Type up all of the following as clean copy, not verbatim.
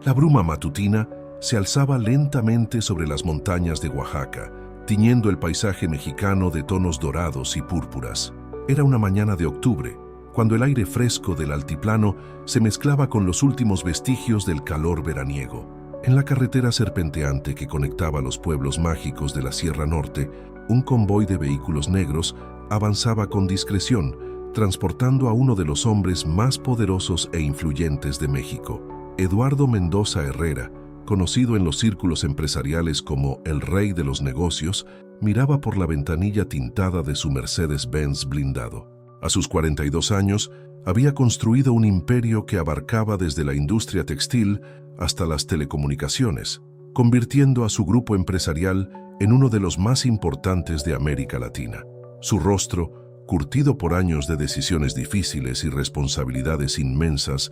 La bruma matutina se alzaba lentamente sobre las montañas de Oaxaca, tiñendo el paisaje mexicano de tonos dorados y púrpuras. Era una mañana de octubre, cuando el aire fresco del altiplano se mezclaba con los últimos vestigios del calor veraniego. En la carretera serpenteante que conectaba los pueblos mágicos de la Sierra Norte, un convoy de vehículos negros avanzaba con discreción, transportando a uno de los hombres más poderosos e influyentes de México. Eduardo Mendoza Herrera, conocido en los círculos empresariales como el Rey de los Negocios, miraba por la ventanilla tintada de su Mercedes-Benz blindado. A sus 42 años, había construido un imperio que abarcaba desde la industria textil hasta las telecomunicaciones, convirtiendo a su grupo empresarial en uno de los más importantes de América Latina. Su rostro, curtido por años de decisiones difíciles y responsabilidades inmensas,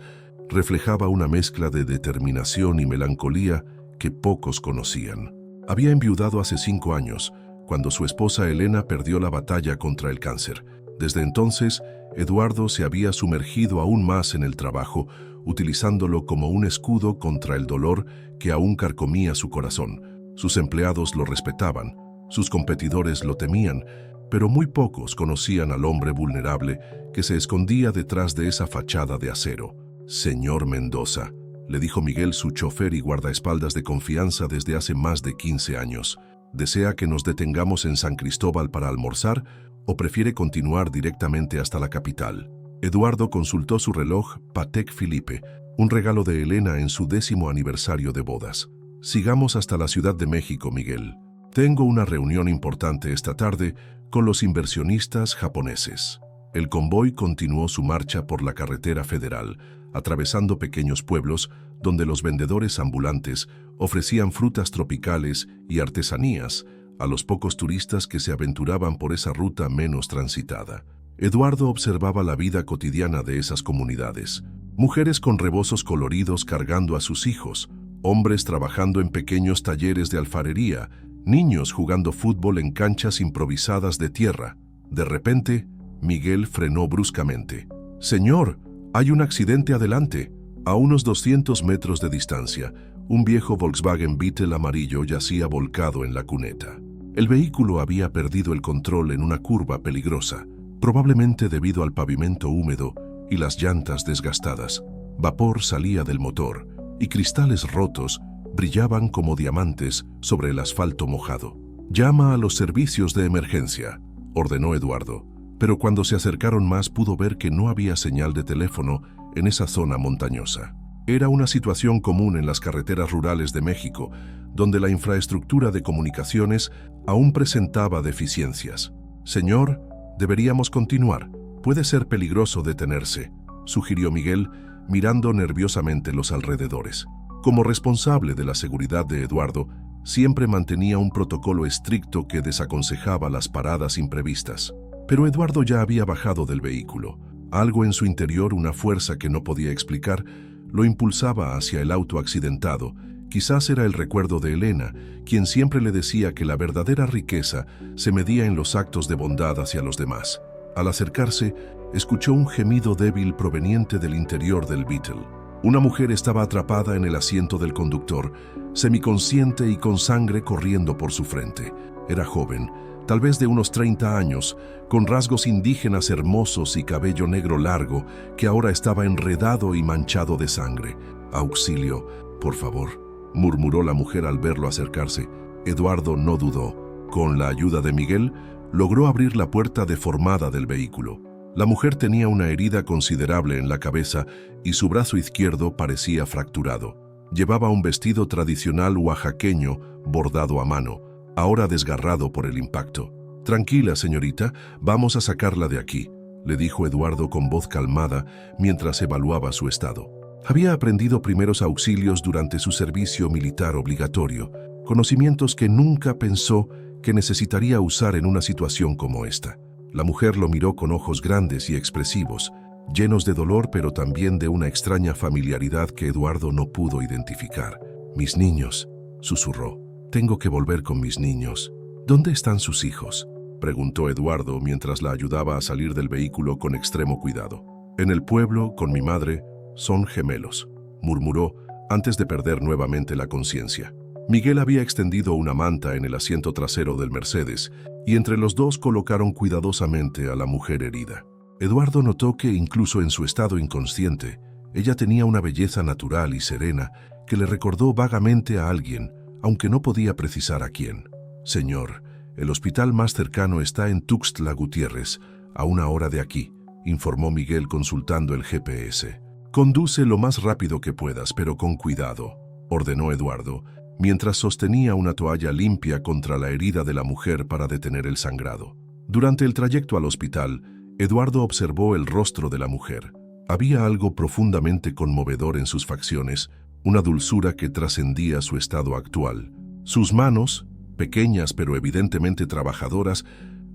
reflejaba una mezcla de determinación y melancolía que pocos conocían. Había enviudado hace 5 años, cuando su esposa Elena perdió la batalla contra el cáncer. Desde entonces, Eduardo se había sumergido aún más en el trabajo, utilizándolo como un escudo contra el dolor que aún carcomía su corazón. Sus empleados lo respetaban, sus competidores lo temían, pero muy pocos conocían al hombre vulnerable que se escondía detrás de esa fachada de acero. «Señor Mendoza», le dijo Miguel, su chofer y guardaespaldas de confianza desde hace más de 15 años. ¿Desea que nos detengamos en San Cristóbal para almorzar o prefiere continuar directamente hasta la capital? Eduardo consultó su reloj Patek Philippe, un regalo de Elena en su 10º aniversario de bodas. «Sigamos hasta la Ciudad de México, Miguel. Tengo una reunión importante esta tarde con los inversionistas japoneses». El convoy continuó su marcha por la carretera federal, atravesando pequeños pueblos donde los vendedores ambulantes ofrecían frutas tropicales y artesanías a los pocos turistas que se aventuraban por esa ruta menos transitada. Eduardo observaba la vida cotidiana de esas comunidades. Mujeres con rebozos coloridos cargando a sus hijos, hombres trabajando en pequeños talleres de alfarería, niños jugando fútbol en canchas improvisadas de tierra. De repente, Miguel frenó bruscamente. «Señor, hay un accidente adelante». A unos 200 metros de distancia, un viejo Volkswagen Beetle amarillo yacía volcado en la cuneta. El vehículo había perdido el control en una curva peligrosa, probablemente debido al pavimento húmedo y las llantas desgastadas. Vapor salía del motor y cristales rotos brillaban como diamantes sobre el asfalto mojado. «Llama a los servicios de emergencia», ordenó Eduardo, pero cuando se acercaron más pudo ver que no había señal de teléfono en esa zona montañosa. Era una situación común en las carreteras rurales de México, donde la infraestructura de comunicaciones aún presentaba deficiencias. «Señor, deberíamos continuar. Puede ser peligroso detenerse», sugirió Miguel, mirando nerviosamente los alrededores. Como responsable de la seguridad de Eduardo, siempre mantenía un protocolo estricto que desaconsejaba las paradas imprevistas. Pero Eduardo ya había bajado del vehículo. Algo en su interior, una fuerza que no podía explicar, lo impulsaba hacia el auto accidentado. Quizás era el recuerdo de Elena, quien siempre le decía que la verdadera riqueza se medía en los actos de bondad hacia los demás. Al acercarse, escuchó un gemido débil proveniente del interior del Beetle. Una mujer estaba atrapada en el asiento del conductor, semiconsciente y con sangre corriendo por su frente. Era joven, tal vez de unos 30 años, con rasgos indígenas hermosos y cabello negro largo que ahora estaba enredado y manchado de sangre. «Auxilio, por favor», murmuró la mujer al verlo acercarse. Eduardo no dudó. Con la ayuda de Miguel, logró abrir la puerta deformada del vehículo. La mujer tenía una herida considerable en la cabeza y su brazo izquierdo parecía fracturado. Llevaba un vestido tradicional oaxaqueño bordado a mano, ahora desgarrado por el impacto. «Tranquila, señorita, vamos a sacarla de aquí», le dijo Eduardo con voz calmada mientras evaluaba su estado. Había aprendido primeros auxilios durante su servicio militar obligatorio, conocimientos que nunca pensó que necesitaría usar en una situación como esta. La mujer lo miró con ojos grandes y expresivos, llenos de dolor pero también de una extraña familiaridad que Eduardo no pudo identificar. «Mis niños», susurró. «Tengo que volver con mis niños». «¿Dónde están sus hijos?», preguntó Eduardo mientras la ayudaba a salir del vehículo con extremo cuidado. «En el pueblo, con mi madre, son gemelos», murmuró, antes de perder nuevamente la conciencia. Miguel había extendido una manta en el asiento trasero del Mercedes y entre los dos colocaron cuidadosamente a la mujer herida. Eduardo notó que incluso en su estado inconsciente, ella tenía una belleza natural y serena que le recordó vagamente a alguien, aunque no podía precisar a quién. «Señor, el hospital más cercano está en Tuxtla Gutiérrez, a 1 hora de aquí», informó Miguel consultando el GPS. «Conduce lo más rápido que puedas, pero con cuidado», ordenó Eduardo, mientras sostenía una toalla limpia contra la herida de la mujer para detener el sangrado. Durante el trayecto al hospital, Eduardo observó el rostro de la mujer. Había algo profundamente conmovedor en sus facciones, una dulzura que trascendía su estado actual. Sus manos, pequeñas pero evidentemente trabajadoras,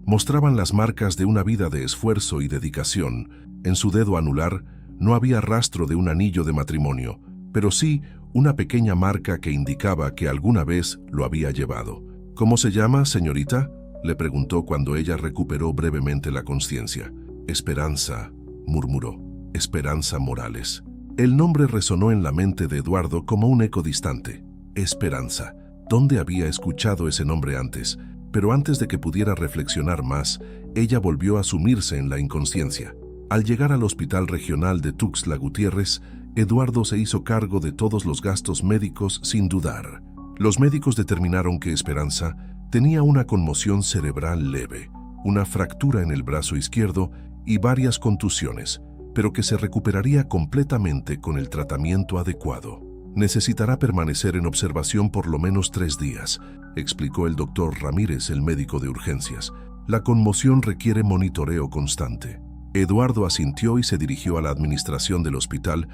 mostraban las marcas de una vida de esfuerzo y dedicación. En su dedo anular no había rastro de un anillo de matrimonio, pero sí una pequeña marca que indicaba que alguna vez lo había llevado. «¿Cómo se llama, señorita?», le preguntó cuando ella recuperó brevemente la conciencia. «Esperanza», murmuró. «Esperanza Morales». El nombre resonó en la mente de Eduardo como un eco distante. Esperanza. ¿Dónde había escuchado ese nombre antes? Pero antes de que pudiera reflexionar más, ella volvió a sumirse en la inconsciencia. Al llegar al Hospital Regional de Tuxtla Gutiérrez, Eduardo se hizo cargo de todos los gastos médicos sin dudar. Los médicos determinaron que Esperanza tenía una conmoción cerebral leve, una fractura en el brazo izquierdo y varias contusiones, pero que se recuperaría completamente con el tratamiento adecuado. «Necesitará permanecer en observación por lo menos 3 días», explicó el doctor Ramírez, el médico de urgencias. «La conmoción requiere monitoreo constante». Eduardo asintió y se dirigió a la administración del hospital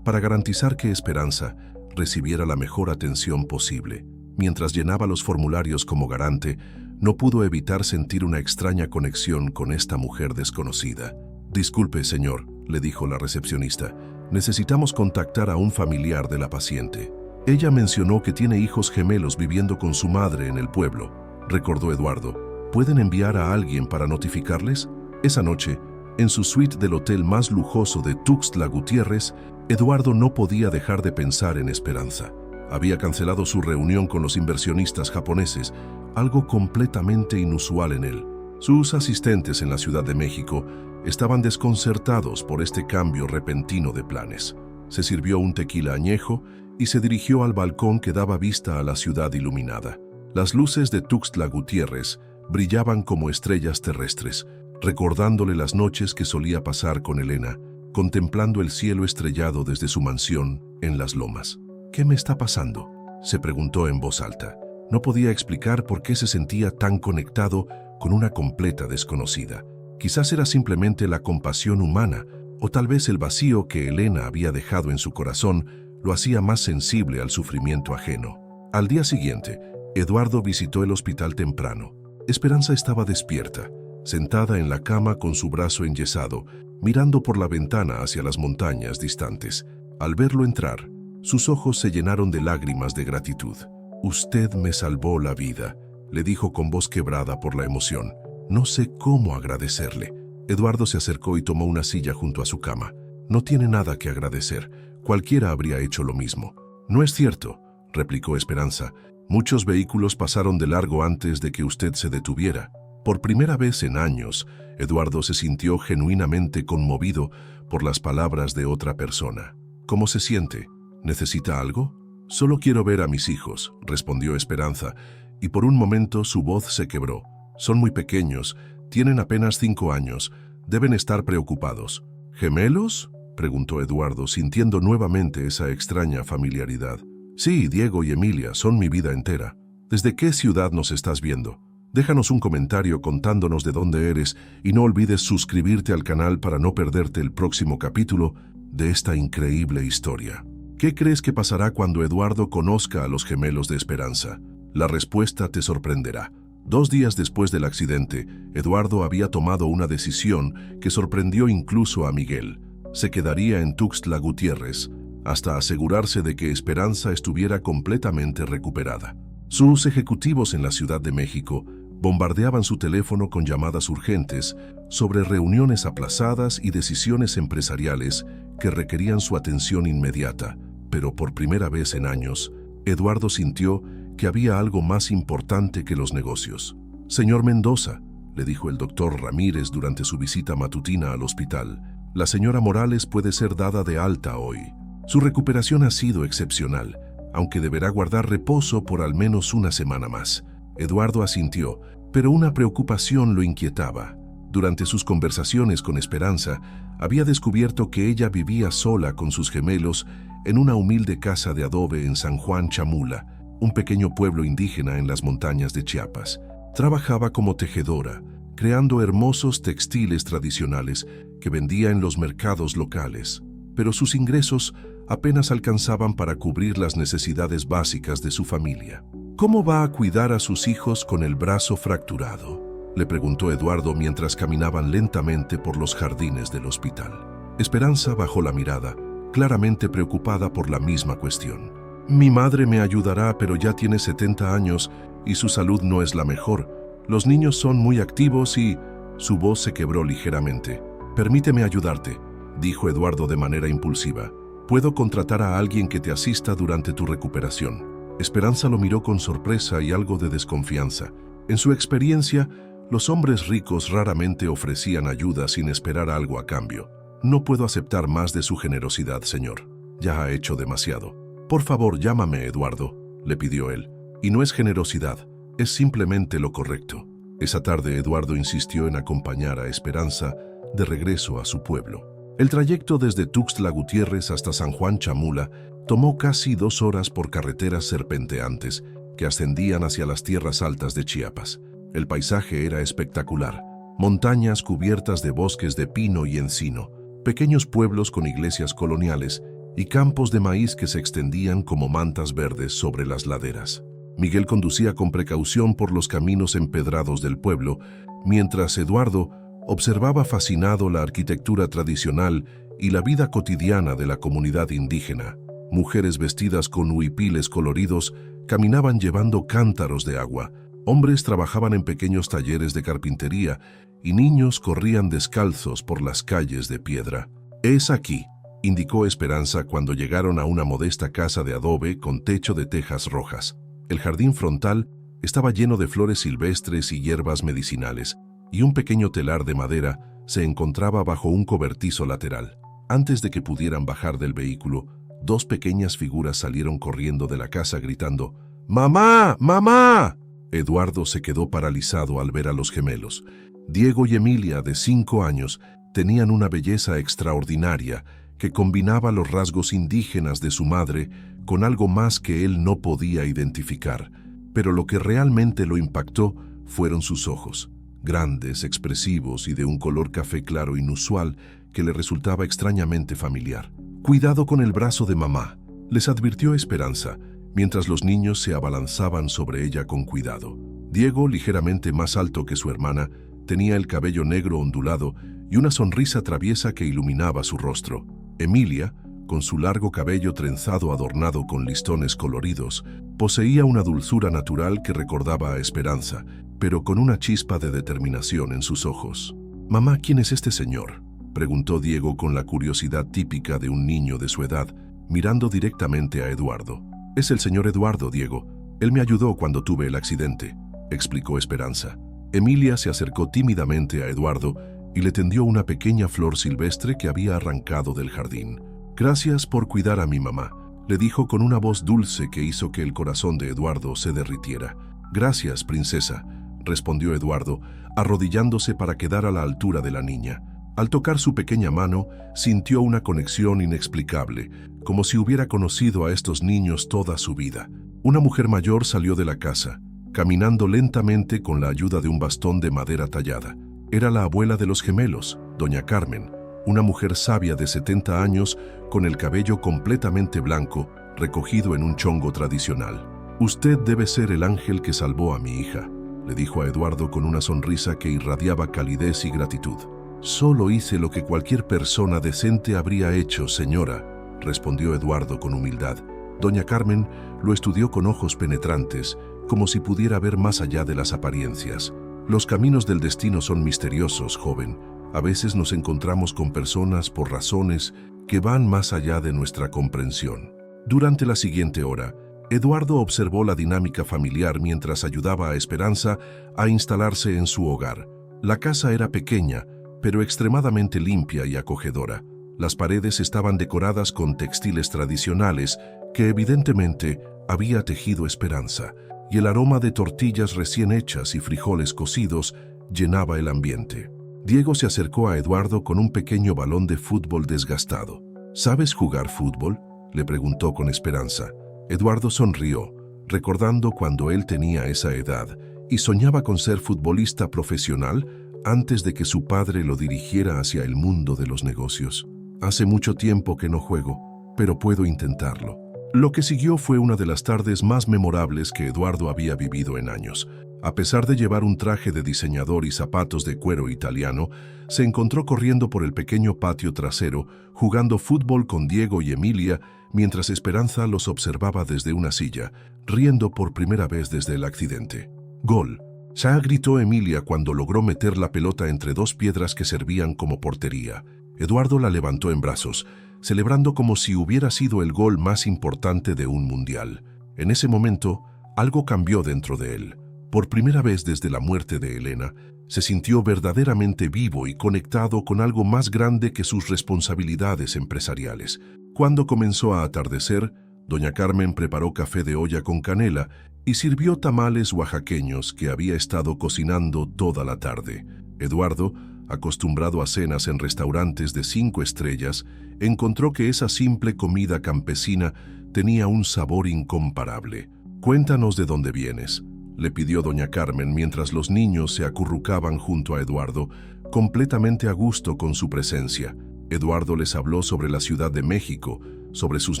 para garantizar que Esperanza recibiera la mejor atención posible. Mientras llenaba los formularios como garante, no pudo evitar sentir una extraña conexión con esta mujer desconocida. «Disculpe, señor», le dijo la recepcionista. «Necesitamos contactar a un familiar de la paciente. Ella mencionó que tiene hijos gemelos viviendo con su madre en el pueblo», recordó Eduardo. «¿Pueden enviar a alguien para notificarles?» Esa noche, en su suite del hotel más lujoso de Tuxtla Gutiérrez, Eduardo no podía dejar de pensar en Esperanza. Había cancelado su reunión con los inversionistas japoneses, algo completamente inusual en él. Sus asistentes en la Ciudad de México estaban desconcertados por este cambio repentino de planes. Se sirvió un tequila añejo y se dirigió al balcón que daba vista a la ciudad iluminada. Las luces de Tuxtla Gutiérrez brillaban como estrellas terrestres, recordándole las noches que solía pasar con Elena, contemplando el cielo estrellado desde su mansión en las lomas. «¿Qué me está pasando?», se preguntó en voz alta. No podía explicar por qué se sentía tan conectado con una completa desconocida. Quizás era simplemente la compasión humana, o tal vez el vacío que Elena había dejado en su corazón lo hacía más sensible al sufrimiento ajeno. Al día siguiente, Eduardo visitó el hospital temprano. Esperanza estaba despierta, sentada en la cama con su brazo enyesado, mirando por la ventana hacia las montañas distantes. Al verlo entrar, sus ojos se llenaron de lágrimas de gratitud. «Usted me salvó la vida», le dijo con voz quebrada por la emoción. «No sé cómo agradecerle». Eduardo se acercó y tomó una silla junto a su cama. «No tiene nada que agradecer. Cualquiera habría hecho lo mismo». «No es cierto», replicó Esperanza. «Muchos vehículos pasaron de largo antes de que usted se detuviera». Por primera vez en años, Eduardo se sintió genuinamente conmovido por las palabras de otra persona. «¿Cómo se siente? ¿Necesita algo?» «Solo quiero ver a mis hijos», respondió Esperanza, y por un momento su voz se quebró. «Son muy pequeños, tienen apenas 5 años, deben estar preocupados». «¿Gemelos?», preguntó Eduardo, sintiendo nuevamente esa extraña familiaridad. «Sí, Diego y Emilia, son mi vida entera». «¿Desde qué ciudad nos estás viendo? Déjanos un comentario contándonos de dónde eres y no olvides suscribirte al canal para no perderte el próximo capítulo de esta increíble historia». ¿Qué crees que pasará cuando Eduardo conozca a los gemelos de Esperanza? La respuesta te sorprenderá. 2 días después del accidente, Eduardo había tomado una decisión que sorprendió incluso a Miguel. Se quedaría en Tuxtla Gutiérrez hasta asegurarse de que Esperanza estuviera completamente recuperada. Sus ejecutivos en la Ciudad de México bombardeaban su teléfono con llamadas urgentes sobre reuniones aplazadas y decisiones empresariales que requerían su atención inmediata. pero por primera vez en años, Eduardo sintió que había algo más importante que los negocios. «Señor Mendoza», le dijo el doctor Ramírez durante su visita matutina al hospital, «la señora Morales puede ser dada de alta hoy. Su recuperación ha sido excepcional, aunque deberá guardar reposo por al menos una semana más». Eduardo asintió, pero una preocupación lo inquietaba. Durante sus conversaciones con Esperanza, había descubierto que ella vivía sola con sus gemelos en una humilde casa de adobe en San Juan Chamula, un pequeño pueblo indígena en las montañas de Chiapas. Trabajaba como tejedora, creando hermosos textiles tradicionales que vendía en los mercados locales, pero sus ingresos apenas alcanzaban para cubrir las necesidades básicas de su familia. «¿Cómo va a cuidar a sus hijos con el brazo fracturado?», le preguntó Eduardo mientras caminaban lentamente por los jardines del hospital. Esperanza bajó la mirada, claramente preocupada por la misma cuestión. «Mi madre me ayudará, pero ya tiene 70 años y su salud no es la mejor. Los niños son muy activos y...» Su voz se quebró ligeramente. «Permíteme ayudarte», dijo Eduardo de manera impulsiva. «Puedo contratar a alguien que te asista durante tu recuperación». Esperanza lo miró con sorpresa y algo de desconfianza. En su experiencia, los hombres ricos raramente ofrecían ayuda sin esperar algo a cambio. «No puedo aceptar más de su generosidad, señor. Ya ha hecho demasiado. Por favor, llámame Eduardo», le pidió él. «Y no es generosidad, es simplemente lo correcto». Esa tarde Eduardo insistió en acompañar a Esperanza de regreso a su pueblo. El trayecto desde Tuxtla Gutiérrez hasta San Juan Chamula tomó casi 2 horas por carreteras serpenteantes que ascendían hacia las tierras altas de Chiapas. El paisaje era espectacular: montañas cubiertas de bosques de pino y encino, pequeños pueblos con iglesias coloniales y campos de maíz que se extendían como mantas verdes sobre las laderas. Miguel conducía con precaución por los caminos empedrados del pueblo, mientras Eduardo observaba fascinado la arquitectura tradicional y la vida cotidiana de la comunidad indígena. Mujeres vestidas con huipiles coloridos caminaban llevando cántaros de agua, hombres trabajaban en pequeños talleres de carpintería y niños corrían descalzos por las calles de piedra. «Es aquí», indicó Esperanza cuando llegaron a una modesta casa de adobe con techo de tejas rojas. El jardín frontal estaba lleno de flores silvestres y hierbas medicinales, y un pequeño telar de madera se encontraba bajo un cobertizo lateral. Antes de que pudieran bajar del vehículo, 2 pequeñas figuras salieron corriendo de la casa gritando: «¡Mamá! ¡Mamá!». Eduardo se quedó paralizado al ver a los gemelos. Diego y Emilia, de 5 años, tenían una belleza extraordinaria que combinaba los rasgos indígenas de su madre con algo más que él no podía identificar. Pero lo que realmente lo impactó fueron sus ojos, grandes, expresivos y de un color café claro inusual que le resultaba extrañamente familiar. «Cuidado con el brazo de mamá», les advirtió Esperanza, mientras los niños se abalanzaban sobre ella con cuidado. Diego, ligeramente más alto que su hermana, tenía el cabello negro ondulado y una sonrisa traviesa que iluminaba su rostro. Emilia, con su largo cabello trenzado adornado con listones coloridos, poseía una dulzura natural que recordaba a Esperanza, pero con una chispa de determinación en sus ojos. «Mamá, ¿quién es este señor?», preguntó Diego con la curiosidad típica de un niño de su edad, mirando directamente a Eduardo. «Es el señor Eduardo, Diego. Él me ayudó cuando tuve el accidente», explicó Esperanza. Emilia se acercó tímidamente a Eduardo y le tendió una pequeña flor silvestre que había arrancado del jardín. «Gracias por cuidar a mi mamá», le dijo con una voz dulce que hizo que el corazón de Eduardo se derritiera. «Gracias, princesa», respondió Eduardo, arrodillándose para quedar a la altura de la niña. Al tocar su pequeña mano, sintió una conexión inexplicable, como si hubiera conocido a estos niños toda su vida. Una mujer mayor salió de la casa, caminando lentamente con la ayuda de un bastón de madera tallada. Era la abuela de los gemelos, doña Carmen, una mujer sabia de 70 años con el cabello completamente blanco, recogido en un chongo tradicional. «Usted debe ser el ángel que salvó a mi hija», le dijo a Eduardo con una sonrisa que irradiaba calidez y gratitud. «Solo hice lo que cualquier persona decente habría hecho, señora», respondió Eduardo con humildad. Doña Carmen lo estudió con ojos penetrantes, como si pudiera ver más allá de las apariencias. «Los caminos del destino son misteriosos, joven. A veces nos encontramos con personas por razones que van más allá de nuestra comprensión». Durante la siguiente hora, Eduardo observó la dinámica familiar mientras ayudaba a Esperanza a instalarse en su hogar. La casa era pequeña, pero extremadamente limpia y acogedora. Las paredes estaban decoradas con textiles tradicionales que evidentemente había tejido Esperanza, y el aroma de tortillas recién hechas y frijoles cocidos llenaba el ambiente. Diego se acercó a Eduardo con un pequeño balón de fútbol desgastado. ¿Sabes jugar fútbol?, le preguntó con esperanza. Eduardo sonrió, recordando cuando él tenía esa edad y soñaba con ser futbolista profesional antes de que su padre lo dirigiera hacia el mundo de los negocios. Hace mucho tiempo que no juego, pero puedo intentarlo. Lo que siguió fue una de las tardes más memorables que Eduardo había vivido en años. A pesar de llevar un traje de diseñador y zapatos de cuero italiano, se encontró corriendo por el pequeño patio trasero, jugando fútbol con Diego y Emilia, mientras Esperanza los observaba desde una silla, riendo por primera vez desde el accidente. ¡Gol! ¡Ya!, gritó Emilia cuando logró meter la pelota entre dos piedras que servían como portería. Eduardo la levantó en brazos, celebrando como si hubiera sido el gol más importante de un mundial. En ese momento, algo cambió dentro de él. Por primera vez desde la muerte de Elena, se sintió verdaderamente vivo y conectado con algo más grande que sus responsabilidades empresariales. Cuando comenzó a atardecer, doña Carmen preparó café de olla con canela y sirvió tamales oaxaqueños que había estado cocinando toda la tarde. Eduardo, acostumbrado a cenas en restaurantes de 5 estrellas, encontró que esa simple comida campesina tenía un sabor incomparable. «Cuéntanos de dónde vienes», le pidió doña Carmen mientras los niños se acurrucaban junto a Eduardo, completamente a gusto con su presencia. Eduardo les habló sobre la Ciudad de México, sobre sus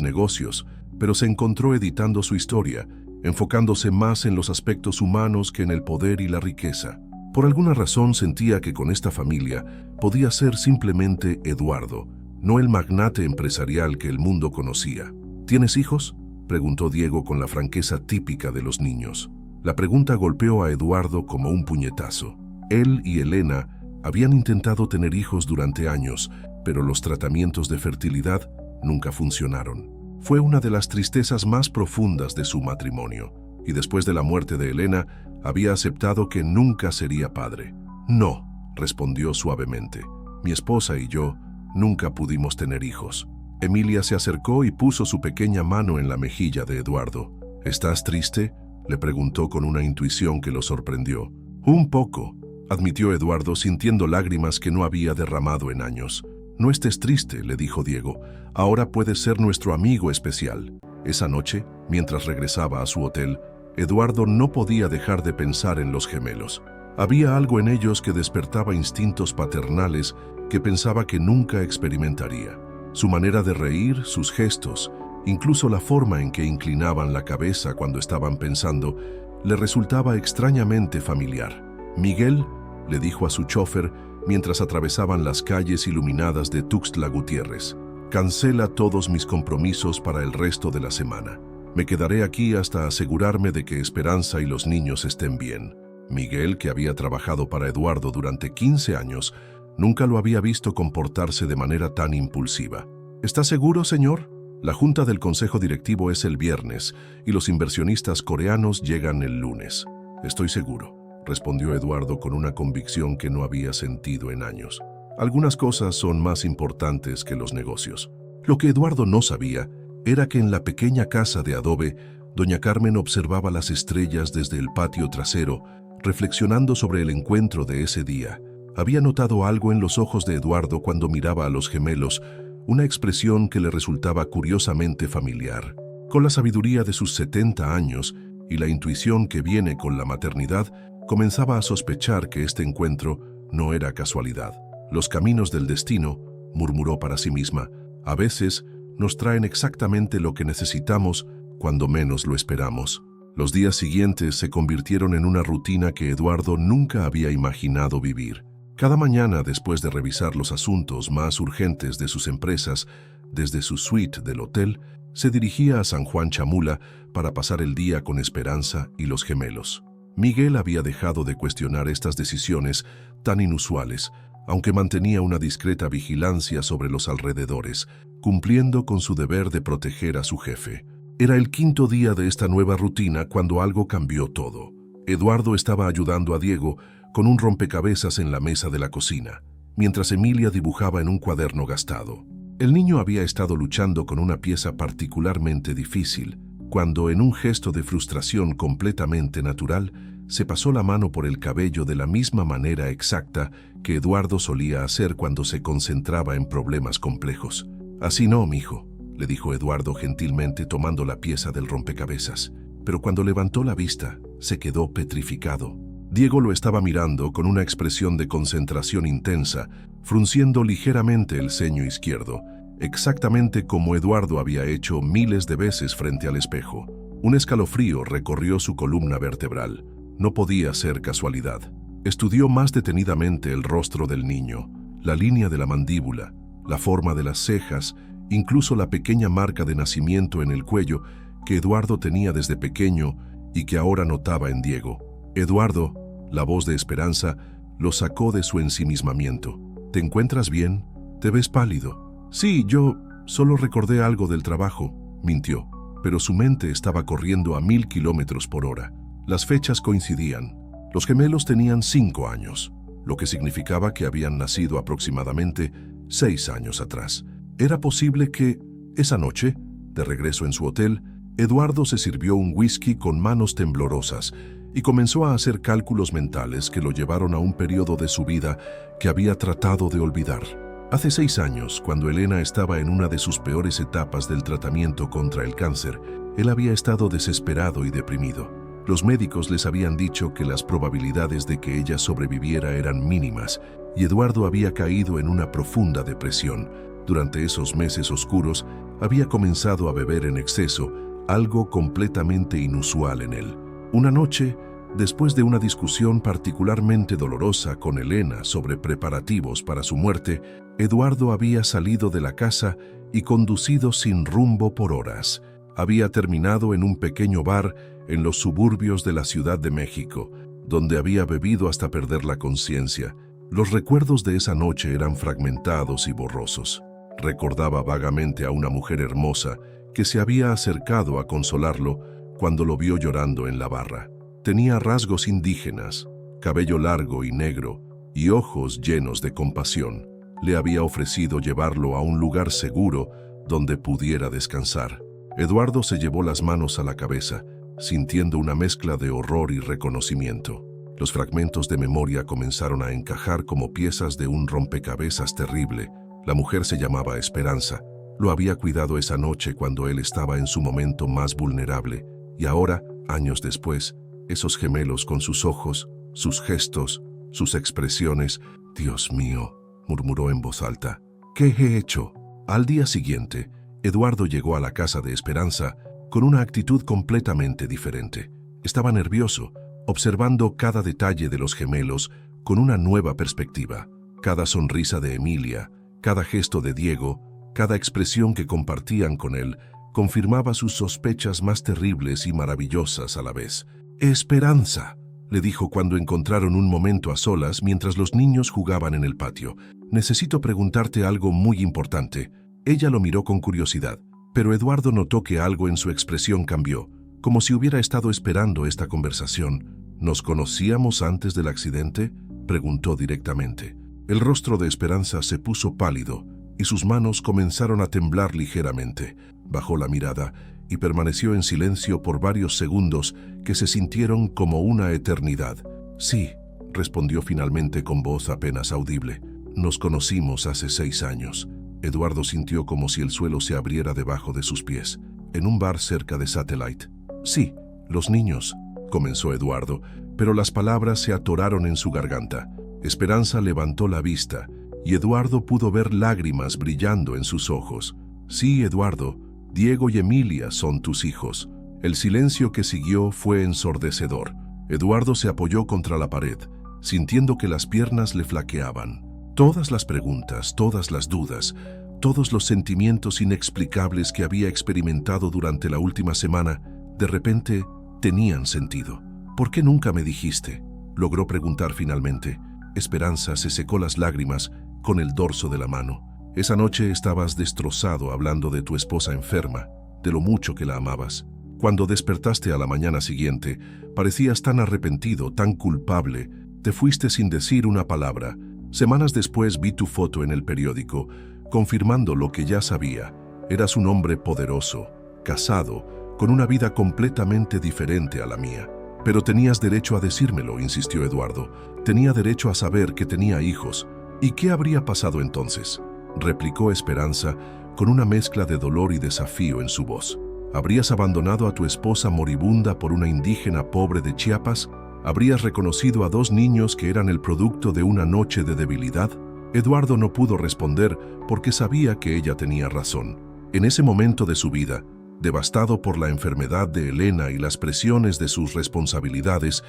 negocios, pero se encontró editando su historia, enfocándose más en los aspectos humanos que en el poder y la riqueza. Por alguna razón sentía que con esta familia podía ser simplemente Eduardo, no el magnate empresarial que el mundo conocía. ¿Tienes hijos?, preguntó Diego con la franqueza típica de los niños. La pregunta golpeó a Eduardo como un puñetazo. Él y Elena habían intentado tener hijos durante años, pero los tratamientos de fertilidad nunca funcionaron. Fue una de las tristezas más profundas de su matrimonio, y después de la muerte de Elena, había aceptado que nunca sería padre. «No», respondió suavemente. «Mi esposa y yo nunca pudimos tener hijos». Emilia se acercó y puso su pequeña mano en la mejilla de Eduardo. «¿Estás triste?», le preguntó con una intuición que lo sorprendió. «Un poco», admitió Eduardo sintiendo lágrimas que no había derramado en años. «No estés triste», le dijo Diego. «Ahora puedes ser nuestro amigo especial». Esa noche, mientras regresaba a su hotel, Eduardo no podía dejar de pensar en los gemelos. Había algo en ellos que despertaba instintos paternales que pensaba que nunca experimentaría. Su manera de reír, sus gestos, incluso la forma en que inclinaban la cabeza cuando estaban pensando, le resultaba extrañamente familiar. «Miguel», le dijo a su chofer mientras atravesaban las calles iluminadas de Tuxtla Gutiérrez, «cancela todos mis compromisos para el resto de la semana. Me quedaré aquí hasta asegurarme de que Esperanza y los niños estén bien». Miguel, que había trabajado para Eduardo durante 15 años, nunca lo había visto comportarse de manera tan impulsiva. «¿Está seguro, señor? La junta del consejo directivo es el viernes y los inversionistas coreanos llegan el lunes». «Estoy seguro», respondió Eduardo con una convicción que no había sentido en años. Algunas cosas son más importantes que los negocios. Lo que Eduardo no sabía era que en la pequeña casa de adobe, doña Carmen observaba las estrellas desde el patio trasero, reflexionando sobre el encuentro de ese día. Había notado algo en los ojos de Eduardo cuando miraba a los gemelos, una expresión que le resultaba curiosamente familiar. Con la sabiduría de sus 70 años y la intuición que viene con la maternidad, comenzaba a sospechar que este encuentro no era casualidad. «Los caminos del destino», murmuró para sí misma, «a veces nos traen exactamente lo que necesitamos cuando menos lo esperamos». Los días siguientes se convirtieron en una rutina que Eduardo nunca había imaginado vivir. Cada mañana, después de revisar los asuntos más urgentes de sus empresas, desde su suite del hotel, se dirigía a San Juan Chamula para pasar el día con Esperanza y los gemelos. Miguel había dejado de cuestionar estas decisiones tan inusuales, aunque mantenía una discreta vigilancia sobre los alrededores, cumpliendo con su deber de proteger a su jefe. Era el quinto día de esta nueva rutina cuando algo cambió todo. Eduardo estaba ayudando a Diego con un rompecabezas en la mesa de la cocina, mientras Emilia dibujaba en un cuaderno gastado. El niño había estado luchando con una pieza particularmente difícil, cuando, en un gesto de frustración completamente natural, se pasó la mano por el cabello de la misma manera exacta que Eduardo solía hacer cuando se concentraba en problemas complejos. «Así no, mijo», le dijo Eduardo gentilmente tomando la pieza del rompecabezas. Pero cuando levantó la vista, se quedó petrificado. Diego lo estaba mirando con una expresión de concentración intensa, frunciendo ligeramente el ceño izquierdo, exactamente como Eduardo había hecho miles de veces frente al espejo. Un escalofrío recorrió su columna vertebral. No podía ser casualidad. Estudió más detenidamente el rostro del niño, la línea de la mandíbula, la forma de las cejas, incluso la pequeña marca de nacimiento en el cuello que Eduardo tenía desde pequeño y que ahora notaba en Diego. Eduardo, la voz de Esperanza, lo sacó de su ensimismamiento. «¿Te encuentras bien? Te ves pálido». «Sí, yo solo recordé algo del trabajo», mintió, pero su mente estaba corriendo a 1000 kilómetros por hora. Las fechas coincidían. Los gemelos tenían 5 años, lo que significaba que habían nacido aproximadamente 6 años atrás. Era posible que, esa noche, de regreso en su hotel, Eduardo se sirvió un whisky con manos temblorosas y comenzó a hacer cálculos mentales que lo llevaron a un periodo de su vida que había tratado de olvidar. Hace 6 años, cuando Elena estaba en una de sus peores etapas del tratamiento contra el cáncer, él había estado desesperado y deprimido. Los médicos les habían dicho que las probabilidades de que ella sobreviviera eran mínimas, y Eduardo había caído en una profunda depresión. Durante esos meses oscuros, había comenzado a beber en exceso, algo completamente inusual en él. Una noche, después de una discusión particularmente dolorosa con Elena sobre preparativos para su muerte, Eduardo había salido de la casa y conducido sin rumbo por horas. Había terminado en un pequeño bar en los suburbios de la Ciudad de México, donde había bebido hasta perder la conciencia. Los recuerdos de esa noche eran fragmentados y borrosos. Recordaba vagamente a una mujer hermosa que se había acercado a consolarlo cuando lo vio llorando en la barra. Tenía rasgos indígenas, cabello largo y negro, y ojos llenos de compasión. Le había ofrecido llevarlo a un lugar seguro donde pudiera descansar. Eduardo se llevó las manos a la cabeza, sintiendo una mezcla de horror y reconocimiento. Los fragmentos de memoria comenzaron a encajar como piezas de un rompecabezas terrible. La mujer se llamaba Esperanza. Lo había cuidado esa noche cuando él estaba en su momento más vulnerable. Y ahora, años después, esos gemelos con sus ojos, sus gestos, sus expresiones. «Dios mío», murmuró en voz alta, «¿qué he hecho?». Al día siguiente, Eduardo llegó a la casa de Esperanza con una actitud completamente diferente. Estaba nervioso, observando cada detalle de los gemelos con una nueva perspectiva. Cada sonrisa de Emilia, cada gesto de Diego, cada expresión que compartían con él, confirmaba sus sospechas más terribles y maravillosas a la vez. «Esperanza», le dijo cuando encontraron un momento a solas mientras los niños jugaban en el patio. «Necesito preguntarte algo muy importante». Ella lo miró con curiosidad, pero Eduardo notó que algo en su expresión cambió, como si hubiera estado esperando esta conversación. «¿Nos conocíamos antes del accidente?», preguntó directamente. El rostro de Esperanza se puso pálido y sus manos comenzaron a temblar ligeramente. Bajó la mirada y permaneció en silencio por varios segundos que se sintieron como una eternidad. «Sí», respondió finalmente con voz apenas audible. «Nos conocimos hace 6 años». Eduardo sintió como si el suelo se abriera debajo de sus pies, en un bar cerca de Satellite. «Sí, los niños», comenzó Eduardo, pero las palabras se atoraron en su garganta. Esperanza levantó la vista y Eduardo pudo ver lágrimas brillando en sus ojos. «Sí, Eduardo, Diego y Emilia son tus hijos». El silencio que siguió fue ensordecedor. Eduardo se apoyó contra la pared, sintiendo que las piernas le flaqueaban. Todas las preguntas, todas las dudas, todos los sentimientos inexplicables que había experimentado durante la última semana, de repente tenían sentido. «¿Por qué nunca me dijiste?», logró preguntar finalmente. Esperanza se secó las lágrimas con el dorso de la mano. Esa noche estabas destrozado hablando de tu esposa enferma, de lo mucho que la amabas. Cuando despertaste a la mañana siguiente, parecías tan arrepentido, tan culpable. Te fuiste sin decir una palabra. Semanas después vi tu foto en el periódico, confirmando lo que ya sabía. Eras un hombre poderoso, casado, con una vida completamente diferente a la mía. Pero tenías derecho a decírmelo, insistió Eduardo. Tenía derecho a saber que tenía hijos. ¿Y qué habría pasado entonces?, replicó Esperanza con una mezcla de dolor y desafío en su voz. ¿Habrías abandonado a tu esposa moribunda por una indígena pobre de Chiapas? ¿Habrías reconocido a 2 niños que eran el producto de una noche de debilidad? Eduardo no pudo responder porque sabía que ella tenía razón. En ese momento de su vida, devastado por la enfermedad de Elena y las presiones de sus responsabilidades,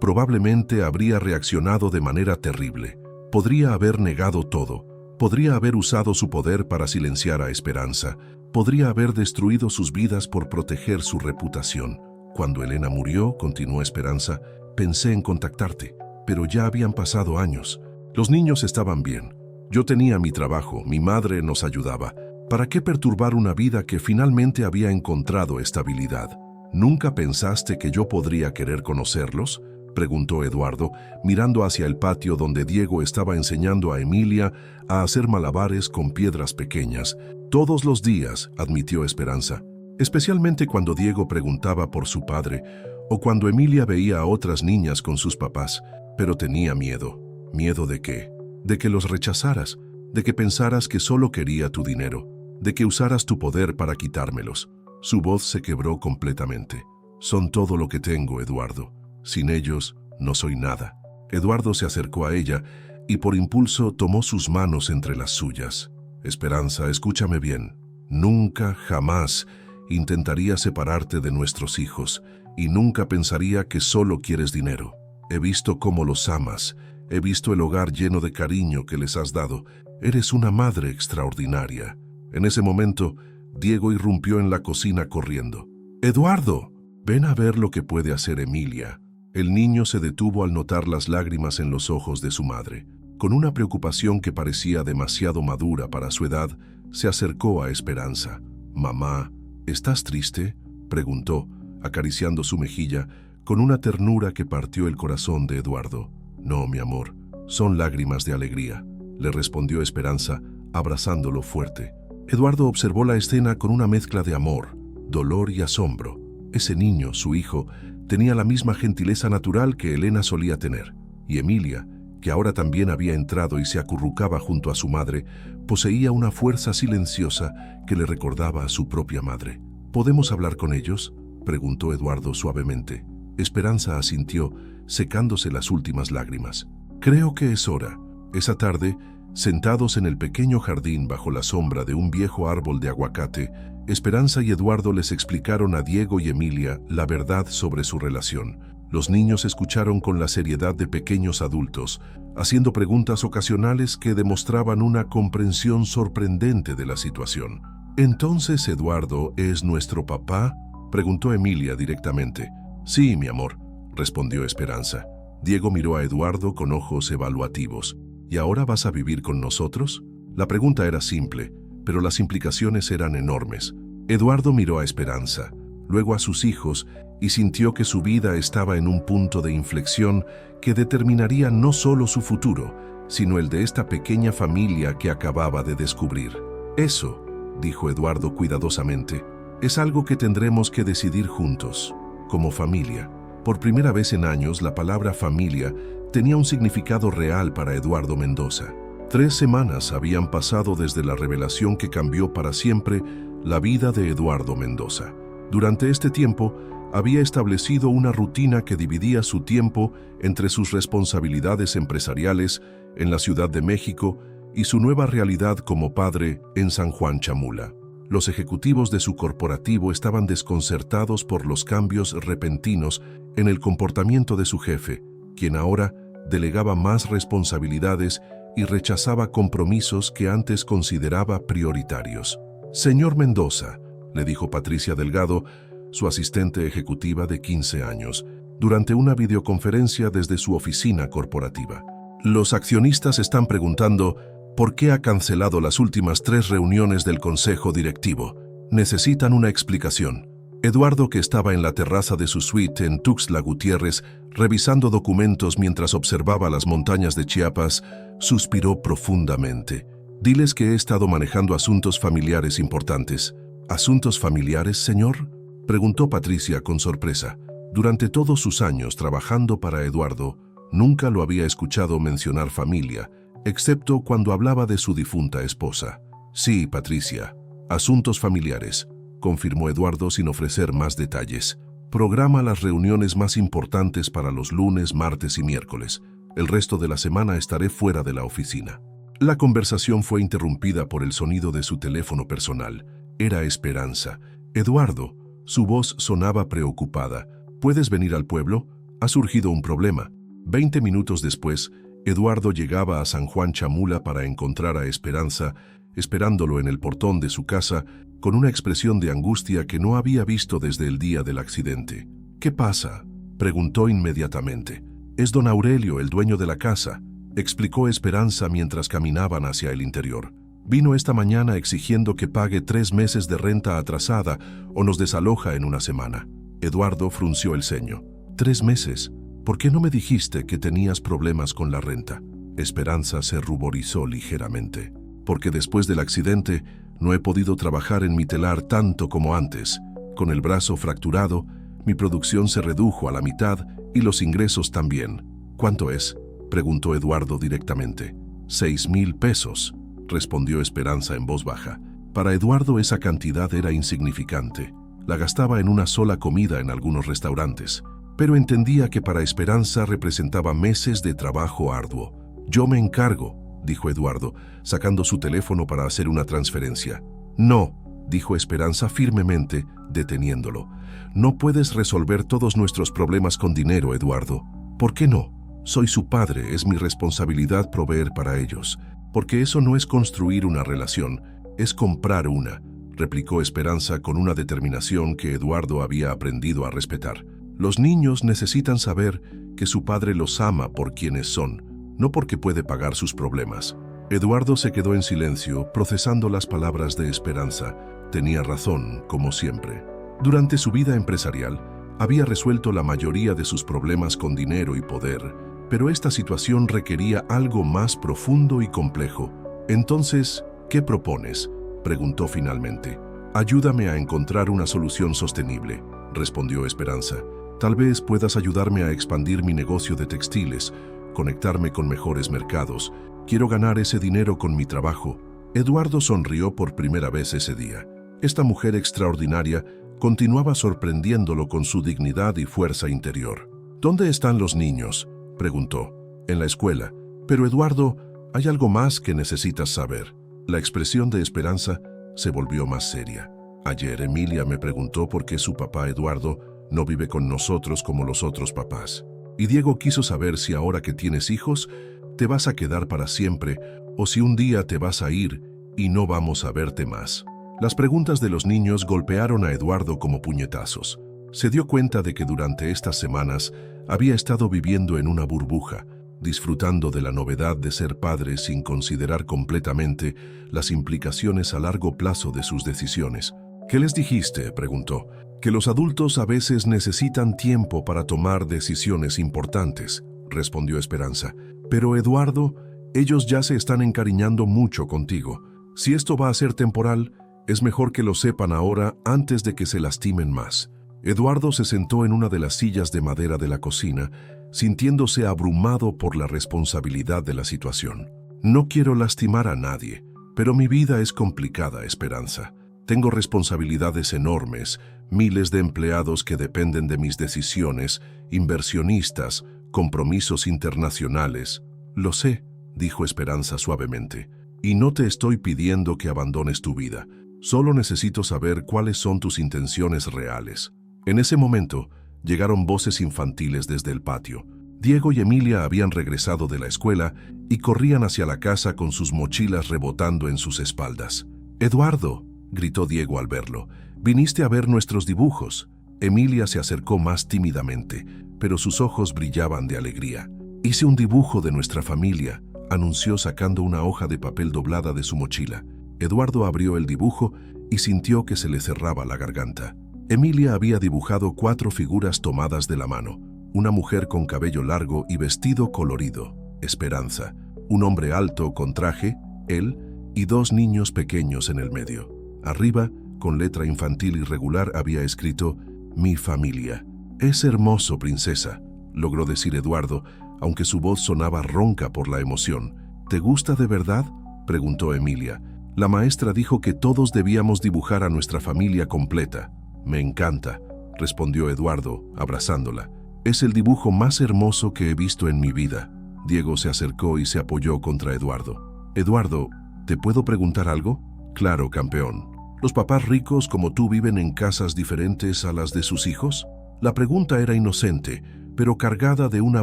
probablemente habría reaccionado de manera terrible. Podría haber negado todo. Podría haber usado su poder para silenciar a Esperanza. Podría haber destruido sus vidas por proteger su reputación. Cuando Elena murió, continuó Esperanza, pensé en contactarte, pero ya habían pasado años. Los niños estaban bien. Yo tenía mi trabajo, mi madre nos ayudaba. ¿Para qué perturbar una vida que finalmente había encontrado estabilidad? ¿Nunca pensaste que yo podría querer conocerlos?, preguntó Eduardo, mirando hacia el patio donde Diego estaba enseñando a Emilia a hacer malabares con piedras pequeñas. Todos los días, admitió Esperanza, especialmente cuando Diego preguntaba por su padre o cuando Emilia veía a otras niñas con sus papás, pero tenía miedo. ¿Miedo de qué? De que los rechazaras, de que pensaras que solo quería tu dinero, de que usaras tu poder para quitármelos. Su voz se quebró completamente. Son todo lo que tengo, Eduardo. Sin ellos, no soy nada. Eduardo se acercó a ella y por impulso tomó sus manos entre las suyas. Esperanza, escúchame bien. Nunca, jamás intentaría separarte de nuestros hijos y nunca pensaría que solo quieres dinero. He visto cómo los amas. He visto el hogar lleno de cariño que les has dado. Eres una madre extraordinaria. En ese momento, Diego irrumpió en la cocina corriendo. «Eduardo, ven a ver lo que puede hacer Emilia». El niño se detuvo al notar las lágrimas en los ojos de su madre. Con una preocupación que parecía demasiado madura para su edad, se acercó a Esperanza. «Mamá, ¿estás triste?», preguntó, acariciando su mejilla, con una ternura que partió el corazón de Eduardo. «No, mi amor, son lágrimas de alegría», le respondió Esperanza, abrazándolo fuerte. Eduardo observó la escena con una mezcla de amor, dolor y asombro. Ese niño, su hijo, tenía la misma gentileza natural que Elena solía tener, y Emilia, que ahora también había entrado y se acurrucaba junto a su madre, poseía una fuerza silenciosa que le recordaba a su propia madre. «¿Podemos hablar con ellos?», preguntó Eduardo suavemente. Esperanza asintió, secándose las últimas lágrimas. «Creo que es hora». Esa tarde, sentados en el pequeño jardín bajo la sombra de un viejo árbol de aguacate, Esperanza y Eduardo les explicaron a Diego y Emilia la verdad sobre su relación. Los niños escucharon con la seriedad de pequeños adultos, haciendo preguntas ocasionales que demostraban una comprensión sorprendente de la situación. «¿Entonces Eduardo es nuestro papá?», preguntó Emilia directamente. «Sí, mi amor», respondió Esperanza. Diego miró a Eduardo con ojos evaluativos. «¿Y ahora vas a vivir con nosotros?». La pregunta era simple, pero las implicaciones eran enormes. Eduardo miró a Esperanza, luego a sus hijos, y sintió que su vida estaba en un punto de inflexión que determinaría no solo su futuro, sino el de esta pequeña familia que acababa de descubrir. «Eso», dijo Eduardo cuidadosamente, «es algo que tendremos que decidir juntos, como familia». Por primera vez en años, la palabra familia tenía un significado real para Eduardo Mendoza. 3 semanas habían pasado desde la revelación que cambió para siempre la vida de Eduardo Mendoza. Durante este tiempo, había establecido una rutina que dividía su tiempo entre sus responsabilidades empresariales en la Ciudad de México y su nueva realidad como padre en San Juan Chamula. Los ejecutivos de su corporativo estaban desconcertados por los cambios repentinos en el comportamiento de su jefe, quien ahora delegaba más responsabilidades y rechazaba compromisos que antes consideraba prioritarios. «Señor Mendoza», le dijo Patricia Delgado, su asistente ejecutiva de 15 años, durante una videoconferencia desde su oficina corporativa. Los accionistas están preguntando por qué ha cancelado las últimas 3 reuniones del consejo directivo. Necesitan una explicación. Eduardo, que estaba en la terraza de su suite en Tuxtla Gutiérrez, revisando documentos mientras observaba las montañas de Chiapas, suspiró profundamente. Diles que he estado manejando asuntos familiares importantes. ¿Asuntos familiares, señor?, preguntó Patricia con sorpresa. Durante todos sus años trabajando para Eduardo, nunca lo había escuchado mencionar familia, excepto cuando hablaba de su difunta esposa. Sí, Patricia, asuntos familiares, confirmó Eduardo sin ofrecer más detalles. Programa las reuniones más importantes para los lunes, martes y miércoles. El resto de la semana estaré fuera de la oficina. La conversación fue interrumpida por el sonido de su teléfono personal. Era Esperanza. Eduardo, su voz sonaba preocupada. ¿Puedes venir al pueblo? Ha surgido un problema. 20 minutos después, Eduardo llegaba a San Juan Chamula para encontrar a Esperanza, esperándolo en el portón de su casa, con una expresión de angustia que no había visto desde el día del accidente. ¿Qué pasa?, preguntó inmediatamente. Es don Aurelio, el dueño de la casa, explicó Esperanza mientras caminaban hacia el interior. Vino esta mañana exigiendo que pague 3 meses de renta atrasada o nos desaloja en una semana. Eduardo frunció el ceño. ¿3 meses? ¿Por qué no me dijiste que tenías problemas con la renta? Esperanza se ruborizó ligeramente. Porque después del accidente no he podido trabajar en mi telar tanto como antes. Con el brazo fracturado, mi producción se redujo a la mitad y los ingresos también. ¿Cuánto es?, preguntó Eduardo directamente. 6,000 pesos, respondió Esperanza en voz baja. Para Eduardo esa cantidad era insignificante. La gastaba en una sola comida en algunos restaurantes, pero entendía que para Esperanza representaba meses de trabajo arduo. Yo me encargo, dijo Eduardo, sacando su teléfono para hacer una transferencia. No, dijo Esperanza firmemente, deteniéndolo. No puedes resolver todos nuestros problemas con dinero, Eduardo. ¿Por qué no? Soy su padre, es mi responsabilidad proveer para ellos. Porque eso no es construir una relación, es comprar una, replicó Esperanza con una determinación que Eduardo había aprendido a respetar. Los niños necesitan saber que su padre los ama por quienes son, no porque puede pagar sus problemas. Eduardo se quedó en silencio, procesando las palabras de Esperanza. Tenía razón, como siempre. Durante su vida empresarial, había resuelto la mayoría de sus problemas con dinero y poder, pero esta situación requería algo más profundo y complejo. Entonces, ¿qué propones?, preguntó finalmente. Ayúdame a encontrar una solución sostenible, respondió Esperanza. Tal vez puedas ayudarme a expandir mi negocio de textiles, conectarme con mejores mercados. Quiero ganar ese dinero con mi trabajo. Eduardo sonrió por primera vez ese día. Esta mujer extraordinaria continuaba sorprendiéndolo con su dignidad y fuerza interior. ¿Dónde están los niños?, preguntó. En la escuela. Pero Eduardo, hay algo más que necesitas saber. La expresión de Esperanza se volvió más seria. Ayer Emilia me preguntó por qué su papá Eduardo no vive con nosotros como los otros papás. Y Diego quiso saber si ahora que tienes hijos, te vas a quedar para siempre o si un día te vas a ir y no vamos a verte más. Las preguntas de los niños golpearon a Eduardo como puñetazos. Se dio cuenta de que durante estas semanas había estado viviendo en una burbuja, disfrutando de la novedad de ser padre sin considerar completamente las implicaciones a largo plazo de sus decisiones. ¿Qué les dijiste?, preguntó. Que los adultos a veces necesitan tiempo para tomar decisiones importantes, respondió Esperanza. Pero Eduardo, ellos ya se están encariñando mucho contigo. Si esto va a ser temporal, es mejor que lo sepan ahora antes de que se lastimen más. Eduardo se sentó en una de las sillas de madera de la cocina, sintiéndose abrumado por la responsabilidad de la situación. No quiero lastimar a nadie, pero mi vida es complicada, Esperanza. Tengo responsabilidades enormes, miles de empleados que dependen de mis decisiones, inversionistas, compromisos internacionales. Lo sé, dijo Esperanza suavemente, y no te estoy pidiendo que abandones tu vida. Solo necesito saber cuáles son tus intenciones reales. En ese momento, llegaron voces infantiles desde el patio. Diego y Emilia habían regresado de la escuela y corrían hacia la casa con sus mochilas rebotando en sus espaldas. «Eduardo», gritó Diego al verlo, «viniste a ver nuestros dibujos». Emilia se acercó más tímidamente, pero sus ojos brillaban de alegría. Hice un dibujo de nuestra familia, anunció sacando una hoja de papel doblada de su mochila. Eduardo abrió el dibujo y sintió que se le cerraba la garganta. Emilia había dibujado 4 figuras tomadas de la mano. Una mujer con cabello largo y vestido colorido, Esperanza. Un hombre alto con traje, él, y 2 niños pequeños en el medio. Arriba, con letra infantil irregular, había escrito «Mi familia». «Es hermoso, princesa», logró decir Eduardo, aunque su voz sonaba ronca por la emoción. «¿Te gusta de verdad?», preguntó Emilia. «La maestra dijo que todos debíamos dibujar a nuestra familia completa». «Me encanta», respondió Eduardo, abrazándola. «Es el dibujo más hermoso que he visto en mi vida». Diego se acercó y se apoyó contra Eduardo. «Eduardo, ¿te puedo preguntar algo?». «Claro, campeón. ¿Los papás ricos como tú viven en casas diferentes a las de sus hijos?». La pregunta era inocente, pero cargada de una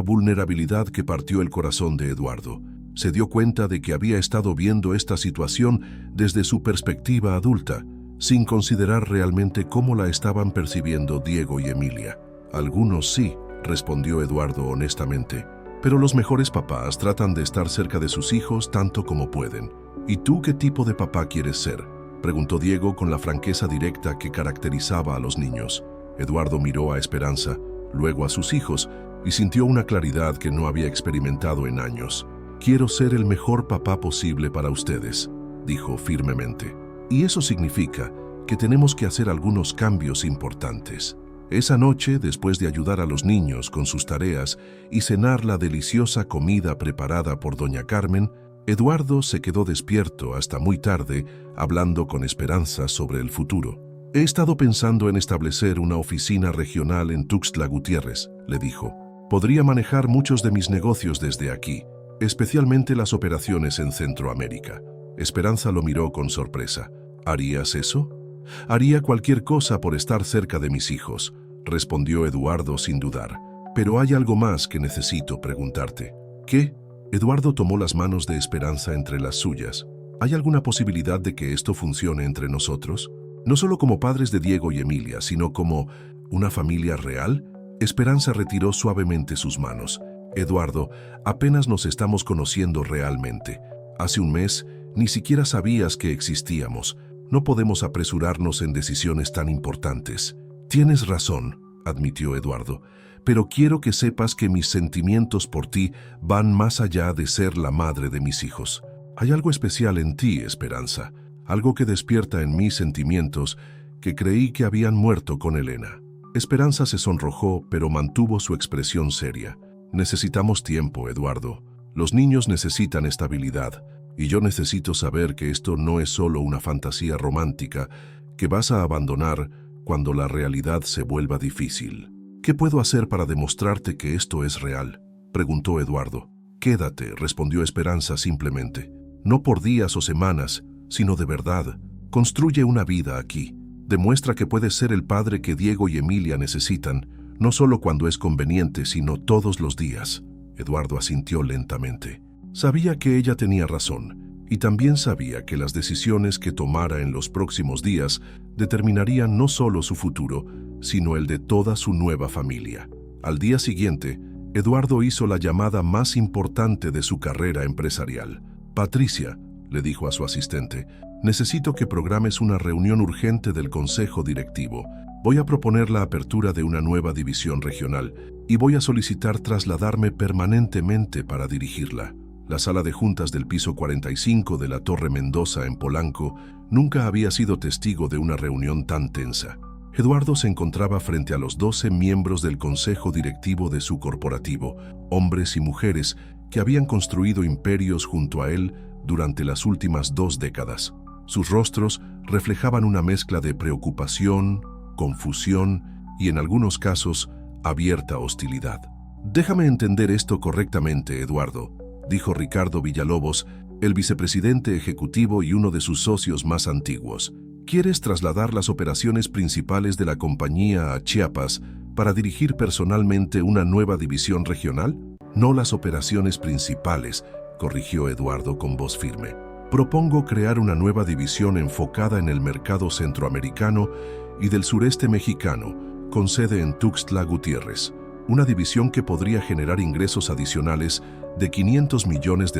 vulnerabilidad que partió el corazón de Eduardo. Se dio cuenta de que había estado viendo esta situación desde su perspectiva adulta, sin considerar realmente cómo la estaban percibiendo Diego y Emilia. «Algunos sí», respondió Eduardo honestamente, «pero los mejores papás tratan de estar cerca de sus hijos tanto como pueden». «¿Y tú qué tipo de papá quieres ser?», preguntó Diego con la franqueza directa que caracterizaba a los niños. Eduardo miró a Esperanza, luego a sus hijos, y sintió una claridad que no había experimentado en años. «Quiero ser el mejor papá posible para ustedes», dijo firmemente. «Y eso significa que tenemos que hacer algunos cambios importantes». Esa noche, después de ayudar a los niños con sus tareas y cenar la deliciosa comida preparada por doña Carmen, Eduardo se quedó despierto hasta muy tarde, hablando con Esperanza sobre el futuro. «He estado pensando en establecer una oficina regional en Tuxtla Gutiérrez», le dijo. «Podría manejar muchos de mis negocios desde aquí, especialmente las operaciones en Centroamérica». Esperanza lo miró con sorpresa. «¿Harías eso?». «Haría cualquier cosa por estar cerca de mis hijos», respondió Eduardo sin dudar. «Pero hay algo más que necesito preguntarte». «¿Qué?». Eduardo tomó las manos de Esperanza entre las suyas. «¿Hay alguna posibilidad de que esto funcione entre nosotros? No solo como padres de Diego y Emilia, sino como una familia real». Esperanza retiró suavemente sus manos. «Eduardo, apenas nos estamos conociendo realmente. Hace un mes ni siquiera sabías que existíamos. No podemos apresurarnos en decisiones tan importantes». «Tienes razón», admitió Eduardo, «pero quiero que sepas que mis sentimientos por ti van más allá de ser la madre de mis hijos. Hay algo especial en ti, Esperanza, algo que despierta en mí sentimientos que creí que habían muerto con Elena». Esperanza se sonrojó, pero mantuvo su expresión seria. «Necesitamos tiempo, Eduardo. Los niños necesitan estabilidad, y yo necesito saber que esto no es solo una fantasía romántica que vas a abandonar cuando la realidad se vuelva difícil». «¿Qué puedo hacer para demostrarte que esto es real?», preguntó Eduardo. «Quédate», respondió Esperanza simplemente. «No por días o semanas, sino de verdad. Construye una vida aquí. Demuestra que puedes ser el padre que Diego y Emilia necesitan, no solo cuando es conveniente, sino todos los días». Eduardo asintió lentamente. Sabía que ella tenía razón, y también sabía que las decisiones que tomara en los próximos días determinarían no solo su futuro, sino el de toda su nueva familia. Al día siguiente, Eduardo hizo la llamada más importante de su carrera empresarial. «Patricia», le dijo a su asistente, «necesito que programes una reunión urgente del consejo directivo. Voy a proponer la apertura de una nueva división regional y voy a solicitar trasladarme permanentemente para dirigirla». La sala de juntas del piso 45 de la Torre Mendoza en Polanco nunca había sido testigo de una reunión tan tensa. Eduardo se encontraba frente a los 12 miembros del consejo directivo de su corporativo, hombres y mujeres que habían construido imperios junto a él durante las últimas 2 décadas. Sus rostros reflejaban una mezcla de preocupación, confusión y, en algunos casos, abierta hostilidad. «Déjame entender esto correctamente, Eduardo», dijo Ricardo Villalobos, el vicepresidente ejecutivo y uno de sus socios más antiguos. «¿Quieres trasladar las operaciones principales de la compañía a Chiapas para dirigir personalmente una nueva división regional?» «No las operaciones principales», corrigió Eduardo con voz firme. «Propongo crear una nueva división enfocada en el mercado centroamericano y del sureste mexicano, con sede en Tuxtla Gutiérrez. una división que podría generar ingresos adicionales de $500 millones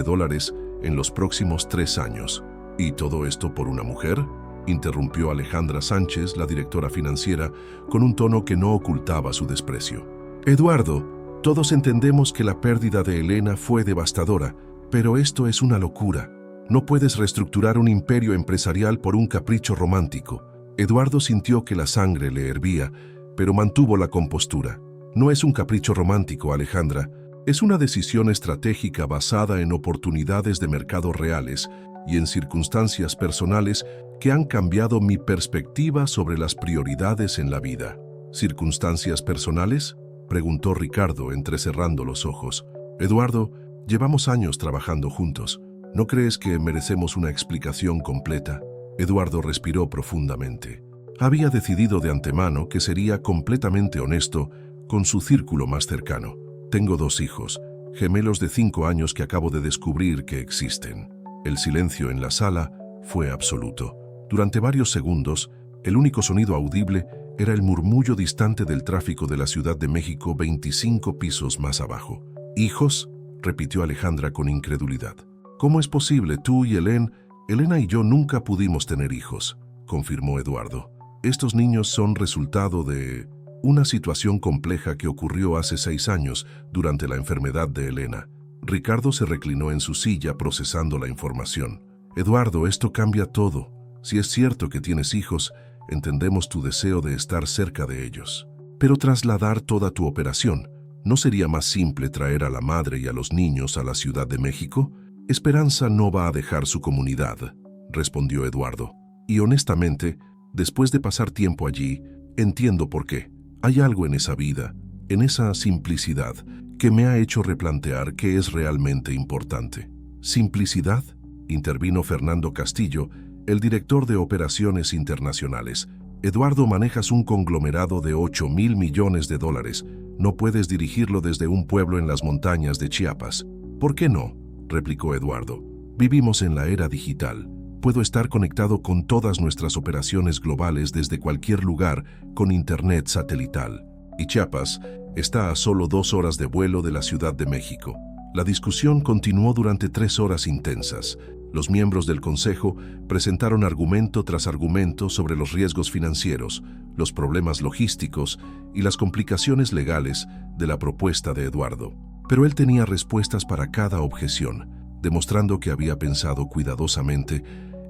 en los próximos 3 años. ¿Y todo esto por una mujer?, interrumpió Alejandra Sánchez, la directora financiera, con un tono que no ocultaba su desprecio. Eduardo, todos entendemos que la pérdida de Elena fue devastadora, pero esto es una locura. No puedes reestructurar un imperio empresarial por un capricho romántico. Eduardo sintió que la sangre le hervía, pero mantuvo la compostura. No es un capricho romántico, Alejandra. Es una decisión estratégica basada en oportunidades de mercado reales y en circunstancias personales que han cambiado mi perspectiva sobre las prioridades en la vida. ¿Circunstancias personales?, preguntó Ricardo, entrecerrando los ojos. Eduardo, llevamos años trabajando juntos. ¿No crees que merecemos una explicación completa? Eduardo respiró profundamente. Había decidido de antemano que sería completamente honesto con su círculo más cercano. Tengo 2 hijos, gemelos de 5 años que acabo de descubrir que existen. El silencio en la sala fue absoluto. Durante varios segundos, el único sonido audible era el murmullo distante del tráfico de la Ciudad de México 25 pisos más abajo. ¿Hijos?, repitió Alejandra con incredulidad. ¿Cómo es posible? Tú y Elena y yo nunca pudimos tener hijos, confirmó Eduardo. Estos niños son resultado de una situación compleja que ocurrió hace 6 años durante la enfermedad de Elena. Ricardo se reclinó en su silla procesando la información. Eduardo, esto cambia todo. Si es cierto que tienes hijos, entendemos tu deseo de estar cerca de ellos. Pero trasladar toda tu operación, ¿no sería más simple traer a la madre y a los niños a la Ciudad de México? Esperanza no va a dejar su comunidad, respondió Eduardo. Y honestamente, después de pasar tiempo allí, entiendo por qué. Hay algo en esa vida, en esa simplicidad, que me ha hecho replantear qué es realmente importante. ¿Simplicidad?, intervino Fernando Castillo, el director de operaciones internacionales. Eduardo, manejas un conglomerado de $8,000 millones. No puedes dirigirlo desde un pueblo en las montañas de Chiapas. ¿Por qué no?, replicó Eduardo. Vivimos en la era digital. Puedo estar conectado con todas nuestras operaciones globales desde cualquier lugar con internet satelital. Y Chiapas está a solo 2 horas de vuelo de la Ciudad de México. La discusión continuó durante 3 horas intensas. Los miembros del Consejo presentaron argumento tras argumento sobre los riesgos financieros, los problemas logísticos y las complicaciones legales de la propuesta de Eduardo. Pero él tenía respuestas para cada objeción, demostrando que había pensado cuidadosamente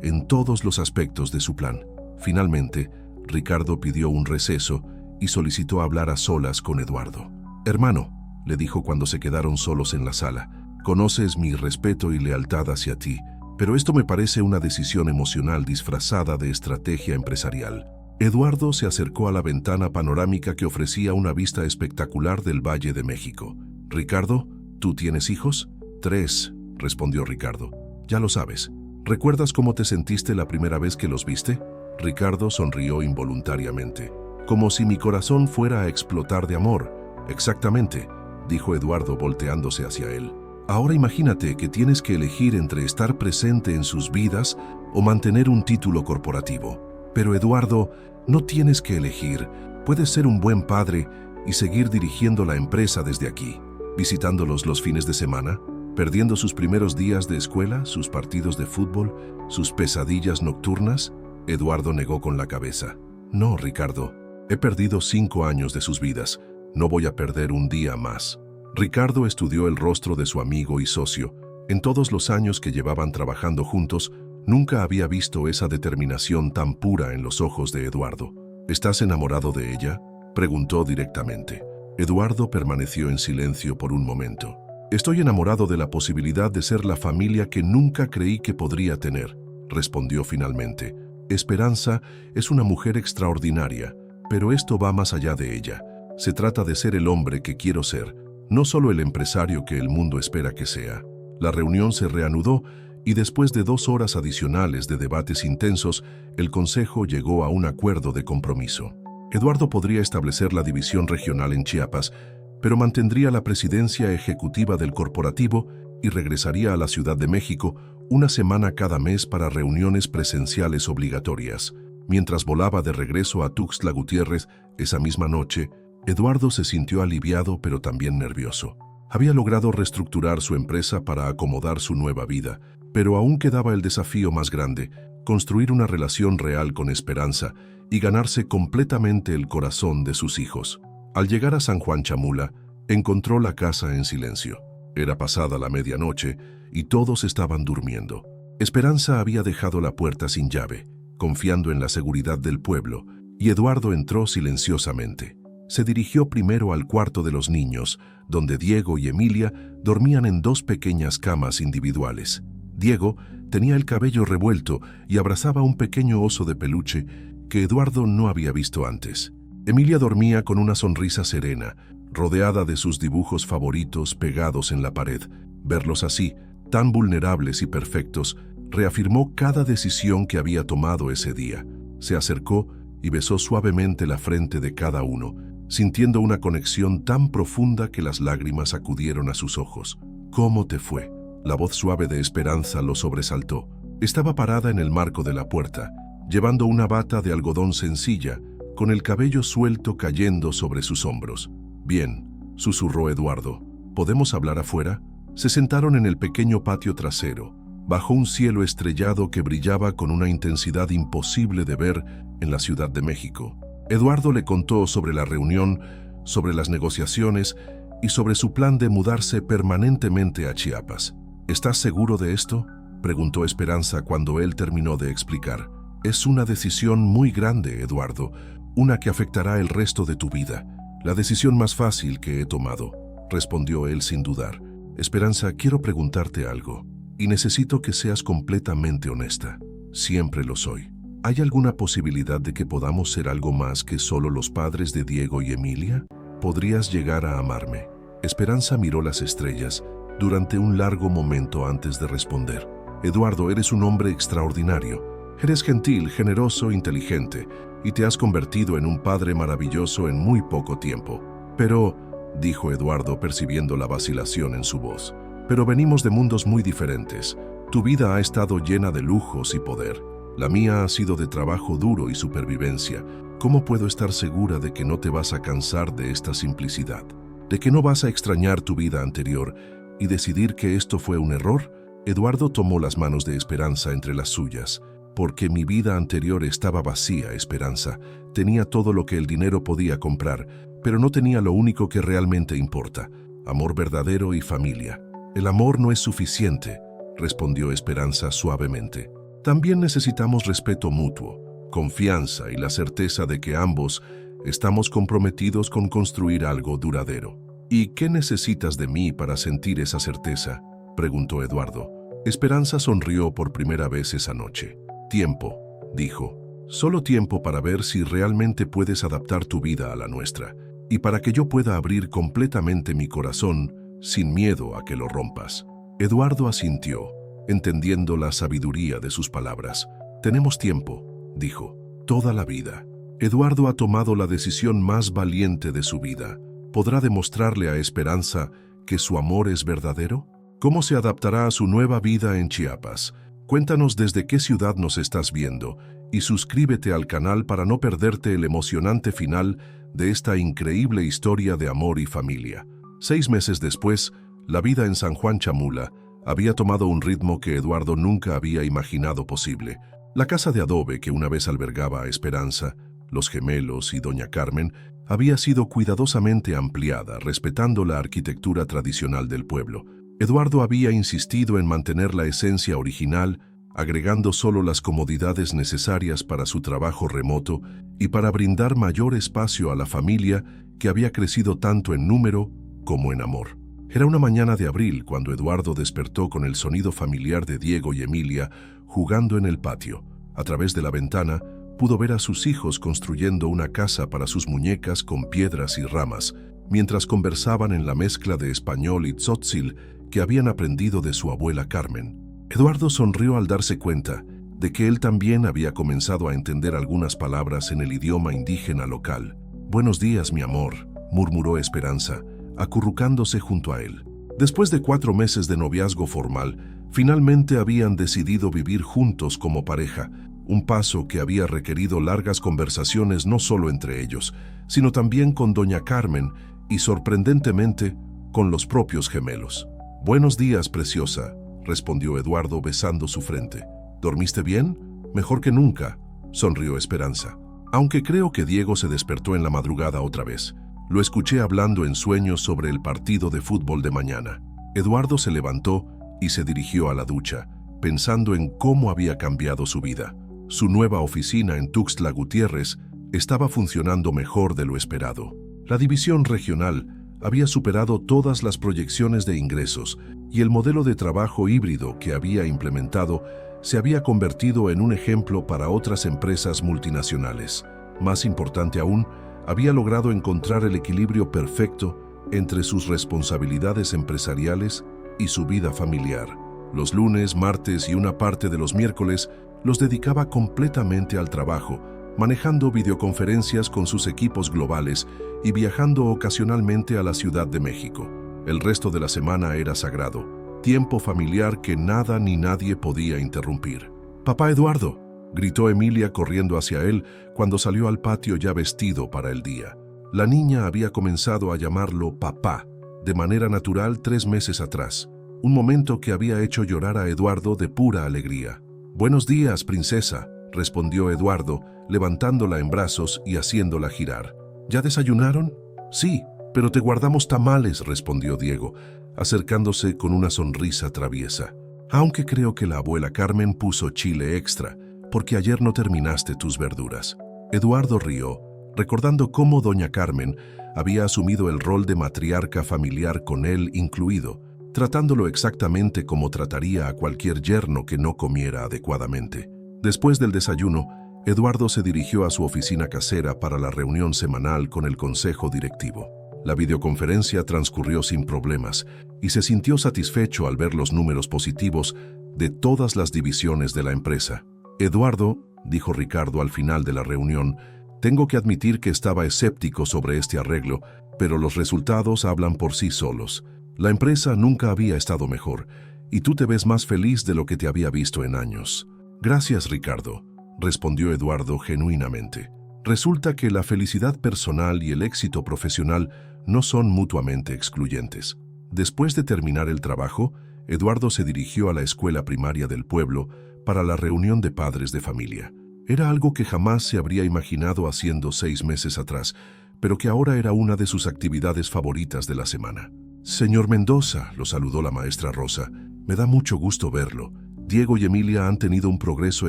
en todos los aspectos de su plan. Finalmente, Ricardo pidió un receso y solicitó hablar a solas con Eduardo. «Hermano», le dijo cuando se quedaron solos en la sala, «conoces mi respeto y lealtad hacia ti, pero esto me parece una decisión emocional disfrazada de estrategia empresarial». Eduardo se acercó a la ventana panorámica que ofrecía una vista espectacular del Valle de México. «Ricardo, ¿tú tienes hijos?» «3», respondió Ricardo. «Ya lo sabes. ¿Recuerdas cómo te sentiste la primera vez que los viste?» Ricardo sonrió involuntariamente. «Como si mi corazón fuera a explotar de amor». «Exactamente», dijo Eduardo volteándose hacia él. «Ahora imagínate que tienes que elegir entre estar presente en sus vidas o mantener un título corporativo. Pero Eduardo, no tienes que elegir. Puedes ser un buen padre y seguir dirigiendo la empresa desde aquí, visitándolos los fines de semana, perdiendo sus primeros días de escuela, sus partidos de fútbol, sus pesadillas nocturnas». Eduardo negó con la cabeza. «No, Ricardo. He perdido 5 años de sus vidas. No voy a perder un día más». Ricardo estudió el rostro de su amigo y socio. En todos los años que llevaban trabajando juntos, nunca había visto esa determinación tan pura en los ojos de Eduardo. «¿Estás enamorado de ella?», preguntó directamente. Eduardo permaneció en silencio por un momento. «Estoy enamorado de la posibilidad de ser la familia que nunca creí que podría tener», respondió finalmente. «Esperanza es una mujer extraordinaria, pero esto va más allá de ella. Se trata de ser el hombre que quiero ser, no solo el empresario que el mundo espera que sea». La reunión se reanudó y después de 2 horas adicionales de debates intensos, el Consejo llegó a un acuerdo de compromiso. Eduardo podría establecer la división regional en Chiapas, pero mantendría la presidencia ejecutiva del corporativo y regresaría a la Ciudad de México una semana cada mes para reuniones presenciales obligatorias. Mientras volaba de regreso a Tuxtla Gutiérrez esa misma noche, Eduardo se sintió aliviado pero también nervioso. Había logrado reestructurar su empresa para acomodar su nueva vida, pero aún quedaba el desafío más grande: construir una relación real con Esperanza y ganarse completamente el corazón de sus hijos. Al llegar a San Juan Chamula, encontró la casa en silencio. Era pasada la medianoche y todos estaban durmiendo. Esperanza había dejado la puerta sin llave, confiando en la seguridad del pueblo, y Eduardo entró silenciosamente. Se dirigió primero al cuarto de los niños, donde Diego y Emilia dormían en dos pequeñas camas individuales. Diego tenía el cabello revuelto y abrazaba un pequeño oso de peluche que Eduardo no había visto antes. Emilia dormía con una sonrisa serena, rodeada de sus dibujos favoritos pegados en la pared. Verlos así, tan vulnerables y perfectos, reafirmó cada decisión que había tomado ese día. Se acercó y besó suavemente la frente de cada uno, sintiendo una conexión tan profunda que las lágrimas acudieron a sus ojos. «¿Cómo te fue?». La voz suave de Esperanza lo sobresaltó. Estaba parada en el marco de la puerta, llevando una bata de algodón sencilla, con el cabello suelto cayendo sobre sus hombros. «Bien», susurró Eduardo. «¿Podemos hablar afuera?». Se sentaron en el pequeño patio trasero, bajo un cielo estrellado que brillaba con una intensidad imposible de ver en la Ciudad de México. Eduardo le contó sobre la reunión, sobre las negociaciones y sobre su plan de mudarse permanentemente a Chiapas. «¿Estás seguro de esto?», preguntó Esperanza cuando él terminó de explicar. «Es una decisión muy grande, Eduardo, una que afectará el resto de tu vida. La decisión más fácil que he tomado», respondió él sin dudar. «Esperanza, quiero preguntarte algo, y necesito que seas completamente honesta. Siempre lo soy. ¿Hay alguna posibilidad de que podamos ser algo más que solo los padres de Diego y Emilia? ¿Podrías llegar a amarme?». Esperanza miró las estrellas durante un largo momento antes de responder. «Eduardo, eres un hombre extraordinario. Eres gentil, generoso, inteligente, y te has convertido en un padre maravilloso en muy poco tiempo. Pero», dijo Eduardo percibiendo la vacilación en su voz, «pero venimos de mundos muy diferentes. Tu vida ha estado llena de lujos y poder. La mía ha sido de trabajo duro y supervivencia. ¿Cómo puedo estar segura de que no te vas a cansar de esta simplicidad? ¿De que no vas a extrañar tu vida anterior y decidir que esto fue un error?». Eduardo tomó las manos de Esperanza entre las suyas. «Porque mi vida anterior estaba vacía, Esperanza. Tenía todo lo que el dinero podía comprar, pero no tenía lo único que realmente importa: amor verdadero y familia». «El amor no es suficiente», respondió Esperanza suavemente. «También necesitamos respeto mutuo, confianza y la certeza de que ambos estamos comprometidos con construir algo duradero». «¿Y qué necesitas de mí para sentir esa certeza?», preguntó Eduardo. Esperanza sonrió por primera vez esa noche. «Tiempo», dijo. «Solo tiempo para ver si realmente puedes adaptar tu vida a la nuestra, y para que yo pueda abrir completamente mi corazón sin miedo a que lo rompas». Eduardo asintió, entendiendo la sabiduría de sus palabras. «Tenemos tiempo», dijo. «Toda la vida». Eduardo ha tomado la decisión más valiente de su vida. ¿Podrá demostrarle a Esperanza que su amor es verdadero? ¿Cómo se adaptará a su nueva vida en Chiapas? Cuéntanos desde qué ciudad nos estás viendo y suscríbete al canal para no perderte el emocionante final de esta increíble historia de amor y familia. 6 meses después, la vida en San Juan Chamula había tomado un ritmo que Eduardo nunca había imaginado posible. La casa de adobe que una vez albergaba a Esperanza, los gemelos y doña Carmen había sido cuidadosamente ampliada, respetando la arquitectura tradicional del pueblo. Eduardo había insistido en mantener la esencia original, agregando solo las comodidades necesarias para su trabajo remoto y para brindar mayor espacio a la familia que había crecido tanto en número como en amor. Era una mañana de abril cuando Eduardo despertó con el sonido familiar de Diego y Emilia jugando en el patio. A través de la ventana pudo ver a sus hijos construyendo una casa para sus muñecas con piedras y ramas, mientras conversaban en la mezcla de español y tzotzil que habían aprendido de su abuela Carmen. Eduardo sonrió al darse cuenta de que él también había comenzado a entender algunas palabras en el idioma indígena local. «Buenos días, mi amor», murmuró Esperanza, acurrucándose junto a él. Después de 4 meses de noviazgo formal, finalmente habían decidido vivir juntos como pareja, un paso que había requerido largas conversaciones no solo entre ellos, sino también con doña Carmen y, sorprendentemente, con los propios gemelos. «Buenos días, preciosa», respondió Eduardo besando su frente. «¿Dormiste bien? Mejor que nunca», sonrió Esperanza. «Aunque creo que Diego se despertó en la madrugada otra vez. Lo escuché hablando en sueños sobre el partido de fútbol de mañana». Eduardo se levantó y se dirigió a la ducha, pensando en cómo había cambiado su vida. Su nueva oficina en Tuxtla Gutiérrez estaba funcionando mejor de lo esperado. La división regional había superado todas las proyecciones de ingresos y el modelo de trabajo híbrido que había implementado se había convertido en un ejemplo para otras empresas multinacionales. Más importante aún, había logrado encontrar el equilibrio perfecto entre sus responsabilidades empresariales y su vida familiar. Los lunes, martes y una parte de los miércoles los dedicaba completamente al trabajo, manejando videoconferencias con sus equipos globales y viajando ocasionalmente a la Ciudad de México. El resto de la semana era sagrado, tiempo familiar que nada ni nadie podía interrumpir. «Papá Eduardo», gritó Emilia corriendo hacia él cuando salió al patio ya vestido para el día. La niña había comenzado a llamarlo papá, de manera natural 3 meses atrás, un momento que había hecho llorar a Eduardo de pura alegría. «Buenos días, princesa», respondió Eduardo, levantándola en brazos y haciéndola girar. «¿Ya desayunaron?» «Sí, pero te guardamos tamales», respondió Diego, acercándose con una sonrisa traviesa. «Aunque creo que la abuela Carmen puso chile extra, porque ayer no terminaste tus verduras». Eduardo rió, recordando cómo doña Carmen había asumido el rol de matriarca familiar con él incluido, tratándolo exactamente como trataría a cualquier yerno que no comiera adecuadamente. Después del desayuno, Eduardo se dirigió a su oficina casera para la reunión semanal con el consejo directivo. La videoconferencia transcurrió sin problemas y se sintió satisfecho al ver los números positivos de todas las divisiones de la empresa. «Eduardo», dijo Ricardo al final de la reunión, «tengo que admitir que estaba escéptico sobre este arreglo, pero los resultados hablan por sí solos. La empresa nunca había estado mejor, y tú te ves más feliz de lo que te había visto en años». «Gracias, Ricardo», respondió Eduardo genuinamente. Resulta que la felicidad personal y el éxito profesional no son mutuamente excluyentes. Después de terminar el trabajo, Eduardo se dirigió a la escuela primaria del pueblo para la reunión de padres de familia. Era algo que jamás se habría imaginado haciendo 6 meses atrás, pero que ahora era una de sus actividades favoritas de la semana. «Señor Mendoza», lo saludó la maestra Rosa, «me da mucho gusto verlo. Diego y Emilia han tenido un progreso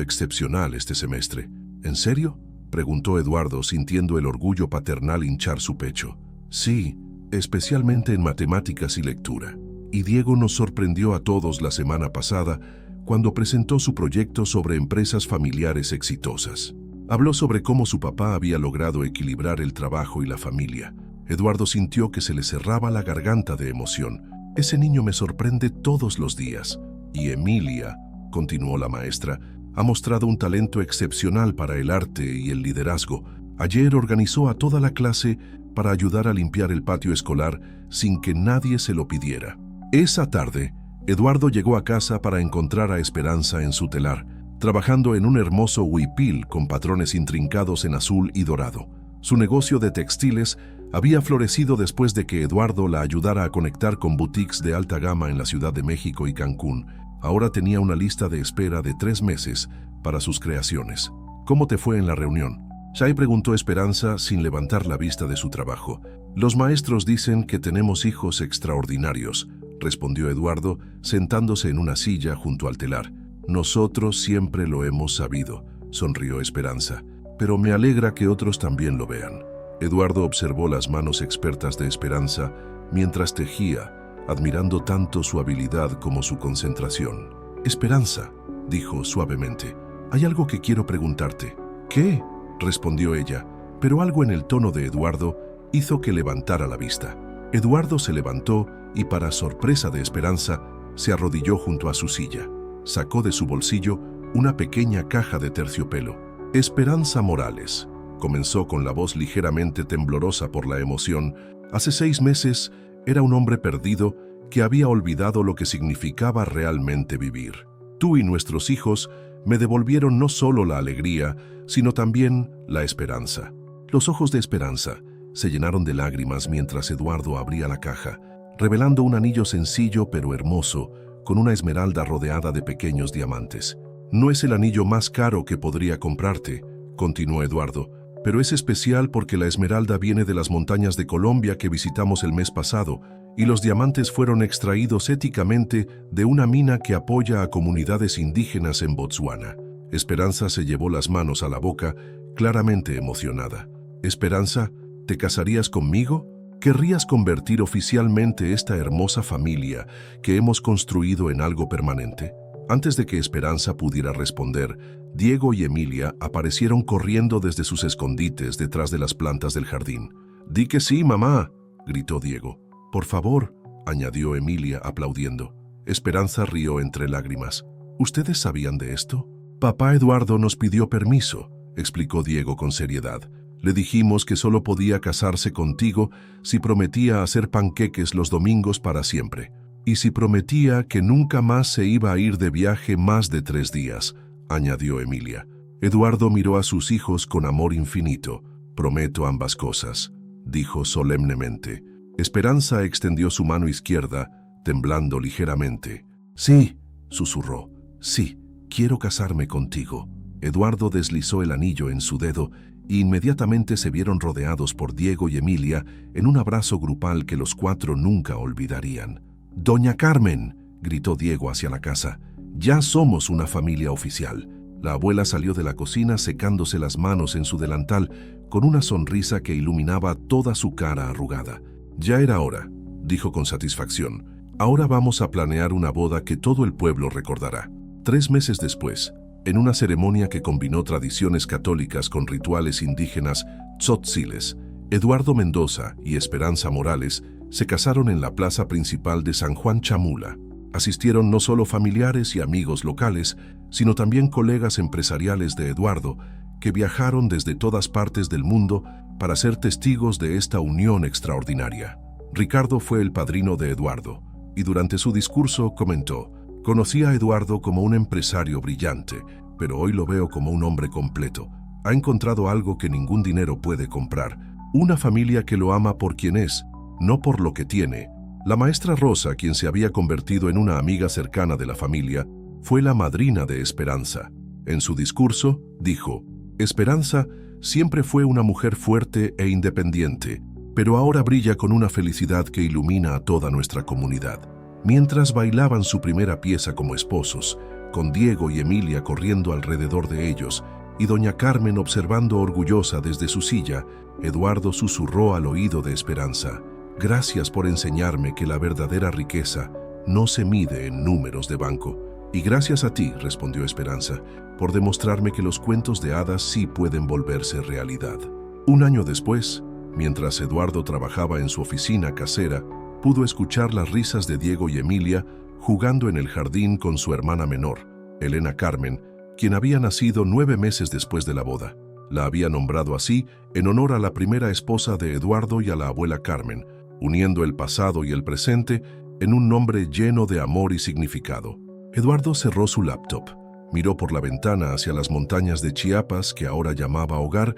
excepcional este semestre». «¿En serio?», preguntó Eduardo, sintiendo el orgullo paternal hinchar su pecho. «Sí, especialmente en matemáticas y lectura. Y Diego nos sorprendió a todos la semana pasada cuando presentó su proyecto sobre empresas familiares exitosas. Habló sobre cómo su papá había logrado equilibrar el trabajo y la familia. Eduardo sintió que se le cerraba la garganta de emoción. «Ese niño me sorprende todos los días. Y Emilia», continuó la maestra, «ha mostrado un talento excepcional para el arte y el liderazgo. Ayer organizó a toda la clase para ayudar a limpiar el patio escolar sin que nadie se lo pidiera». Esa tarde, Eduardo llegó a casa para encontrar a Esperanza en su telar, trabajando en un hermoso huipil con patrones intrincados en azul y dorado. Su negocio de textiles había florecido después de que Eduardo la ayudara a conectar con boutiques de alta gama en la Ciudad de México y Cancún. Ahora tenía una lista de espera de 3 meses para sus creaciones. «¿Cómo te fue en la reunión?», Shai preguntó Esperanza sin levantar la vista de su trabajo. «Los maestros dicen que tenemos hijos extraordinarios», respondió Eduardo, sentándose en una silla junto al telar. «Nosotros siempre lo hemos sabido», sonrió Esperanza, «pero me alegra que otros también lo vean». Eduardo observó las manos expertas de Esperanza mientras tejía, admirando tanto su habilidad como su concentración. «Esperanza», dijo suavemente, «hay algo que quiero preguntarte». «¿Qué?», respondió ella, pero algo en el tono de Eduardo hizo que levantara la vista. Eduardo se levantó y, para sorpresa de Esperanza, se arrodilló junto a su silla. Sacó de su bolsillo una pequeña caja de terciopelo. «Esperanza Morales», comenzó con la voz ligeramente temblorosa por la emoción. «Hace 6 meses era un hombre perdido que había olvidado lo que significaba realmente vivir. Tú y nuestros hijos me devolvieron no solo la alegría, sino también la esperanza. Los ojos de Esperanza se llenaron de lágrimas mientras Eduardo abría la caja, revelando un anillo sencillo pero hermoso, con una esmeralda rodeada de pequeños diamantes. «No es el anillo más caro que podría comprarte», continuó Eduardo, «pero es especial porque la esmeralda viene de las montañas de Colombia que visitamos el mes pasado, y los diamantes fueron extraídos éticamente de una mina que apoya a comunidades indígenas en Botsuana». Esperanza se llevó las manos a la boca, claramente emocionada. «Esperanza, ¿te casarías conmigo? ¿Querrías convertir oficialmente esta hermosa familia que hemos construido en algo permanente?» Antes de que Esperanza pudiera responder, Diego y Emilia aparecieron corriendo desde sus escondites detrás de las plantas del jardín. «Di que sí, mamá», gritó Diego. «Por favor», añadió Emilia aplaudiendo. Esperanza rió entre lágrimas. «¿Ustedes sabían de esto?» «Papá Eduardo nos pidió permiso», explicó Diego con seriedad. «Le dijimos que solo podía casarse contigo si prometía hacer panqueques los domingos para siempre. Y si prometía que nunca más se iba a ir de viaje más de 3 días», añadió Emilia. Eduardo miró a sus hijos con amor infinito. «Prometo ambas cosas», dijo solemnemente. Esperanza extendió su mano izquierda, temblando ligeramente. «Sí», susurró. «Sí, quiero casarme contigo». Eduardo deslizó el anillo en su dedo y inmediatamente se vieron rodeados por Diego y Emilia en un abrazo grupal que los 4 nunca olvidarían. «Doña Carmen», gritó Diego hacia la casa, «ya somos una familia oficial». La abuela salió de la cocina secándose las manos en su delantal con una sonrisa que iluminaba toda su cara arrugada. «Ya era hora», dijo con satisfacción. «Ahora vamos a planear una boda que todo el pueblo recordará». 3 meses después, en una ceremonia que combinó tradiciones católicas con rituales indígenas tzotziles, Eduardo Mendoza y Esperanza Morales se casaron en la plaza principal de San Juan Chamula. Asistieron no solo familiares y amigos locales, sino también colegas empresariales de Eduardo, que viajaron desde todas partes del mundo para ser testigos de esta unión extraordinaria. Ricardo fue el padrino de Eduardo, y durante su discurso comentó: «Conocí a Eduardo como un empresario brillante, pero hoy lo veo como un hombre completo. Ha encontrado algo que ningún dinero puede comprar, una familia que lo ama por quien es, no por lo que tiene». La maestra Rosa, quien se había convertido en una amiga cercana de la familia, fue la madrina de Esperanza. En su discurso, dijo: «Esperanza siempre fue una mujer fuerte e independiente, pero ahora brilla con una felicidad que ilumina a toda nuestra comunidad». Mientras bailaban su primera pieza como esposos, con Diego y Emilia corriendo alrededor de ellos, y doña Carmen observando orgullosa desde su silla, Eduardo susurró al oído de Esperanza: «Gracias por enseñarme que la verdadera riqueza no se mide en números de banco». «Y gracias a ti», respondió Esperanza, «por demostrarme que los cuentos de hadas sí pueden volverse realidad». 1 año después, mientras Eduardo trabajaba en su oficina casera, pudo escuchar las risas de Diego y Emilia jugando en el jardín con su hermana menor, Elena Carmen, quien había nacido 9 meses después de la boda. La había nombrado así en honor a la primera esposa de Eduardo y a la abuela Carmen, uniendo el pasado y el presente en un nombre lleno de amor y significado. Eduardo cerró su laptop, miró por la ventana hacia las montañas de Chiapas que ahora llamaba hogar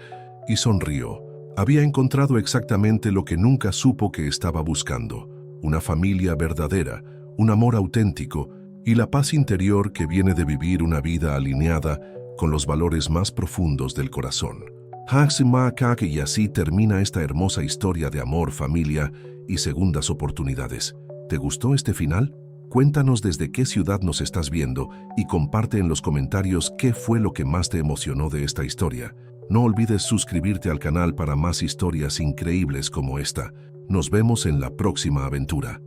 y sonrió. Había encontrado exactamente lo que nunca supo que estaba buscando: una familia verdadera, un amor auténtico y la paz interior que viene de vivir una vida alineada con los valores más profundos del corazón. Y así termina esta hermosa historia de amor, familia y segundas oportunidades. ¿Te gustó este final? Cuéntanos desde qué ciudad nos estás viendo y comparte en los comentarios qué fue lo que más te emocionó de esta historia. No olvides suscribirte al canal para más historias increíbles como esta. Nos vemos en la próxima aventura.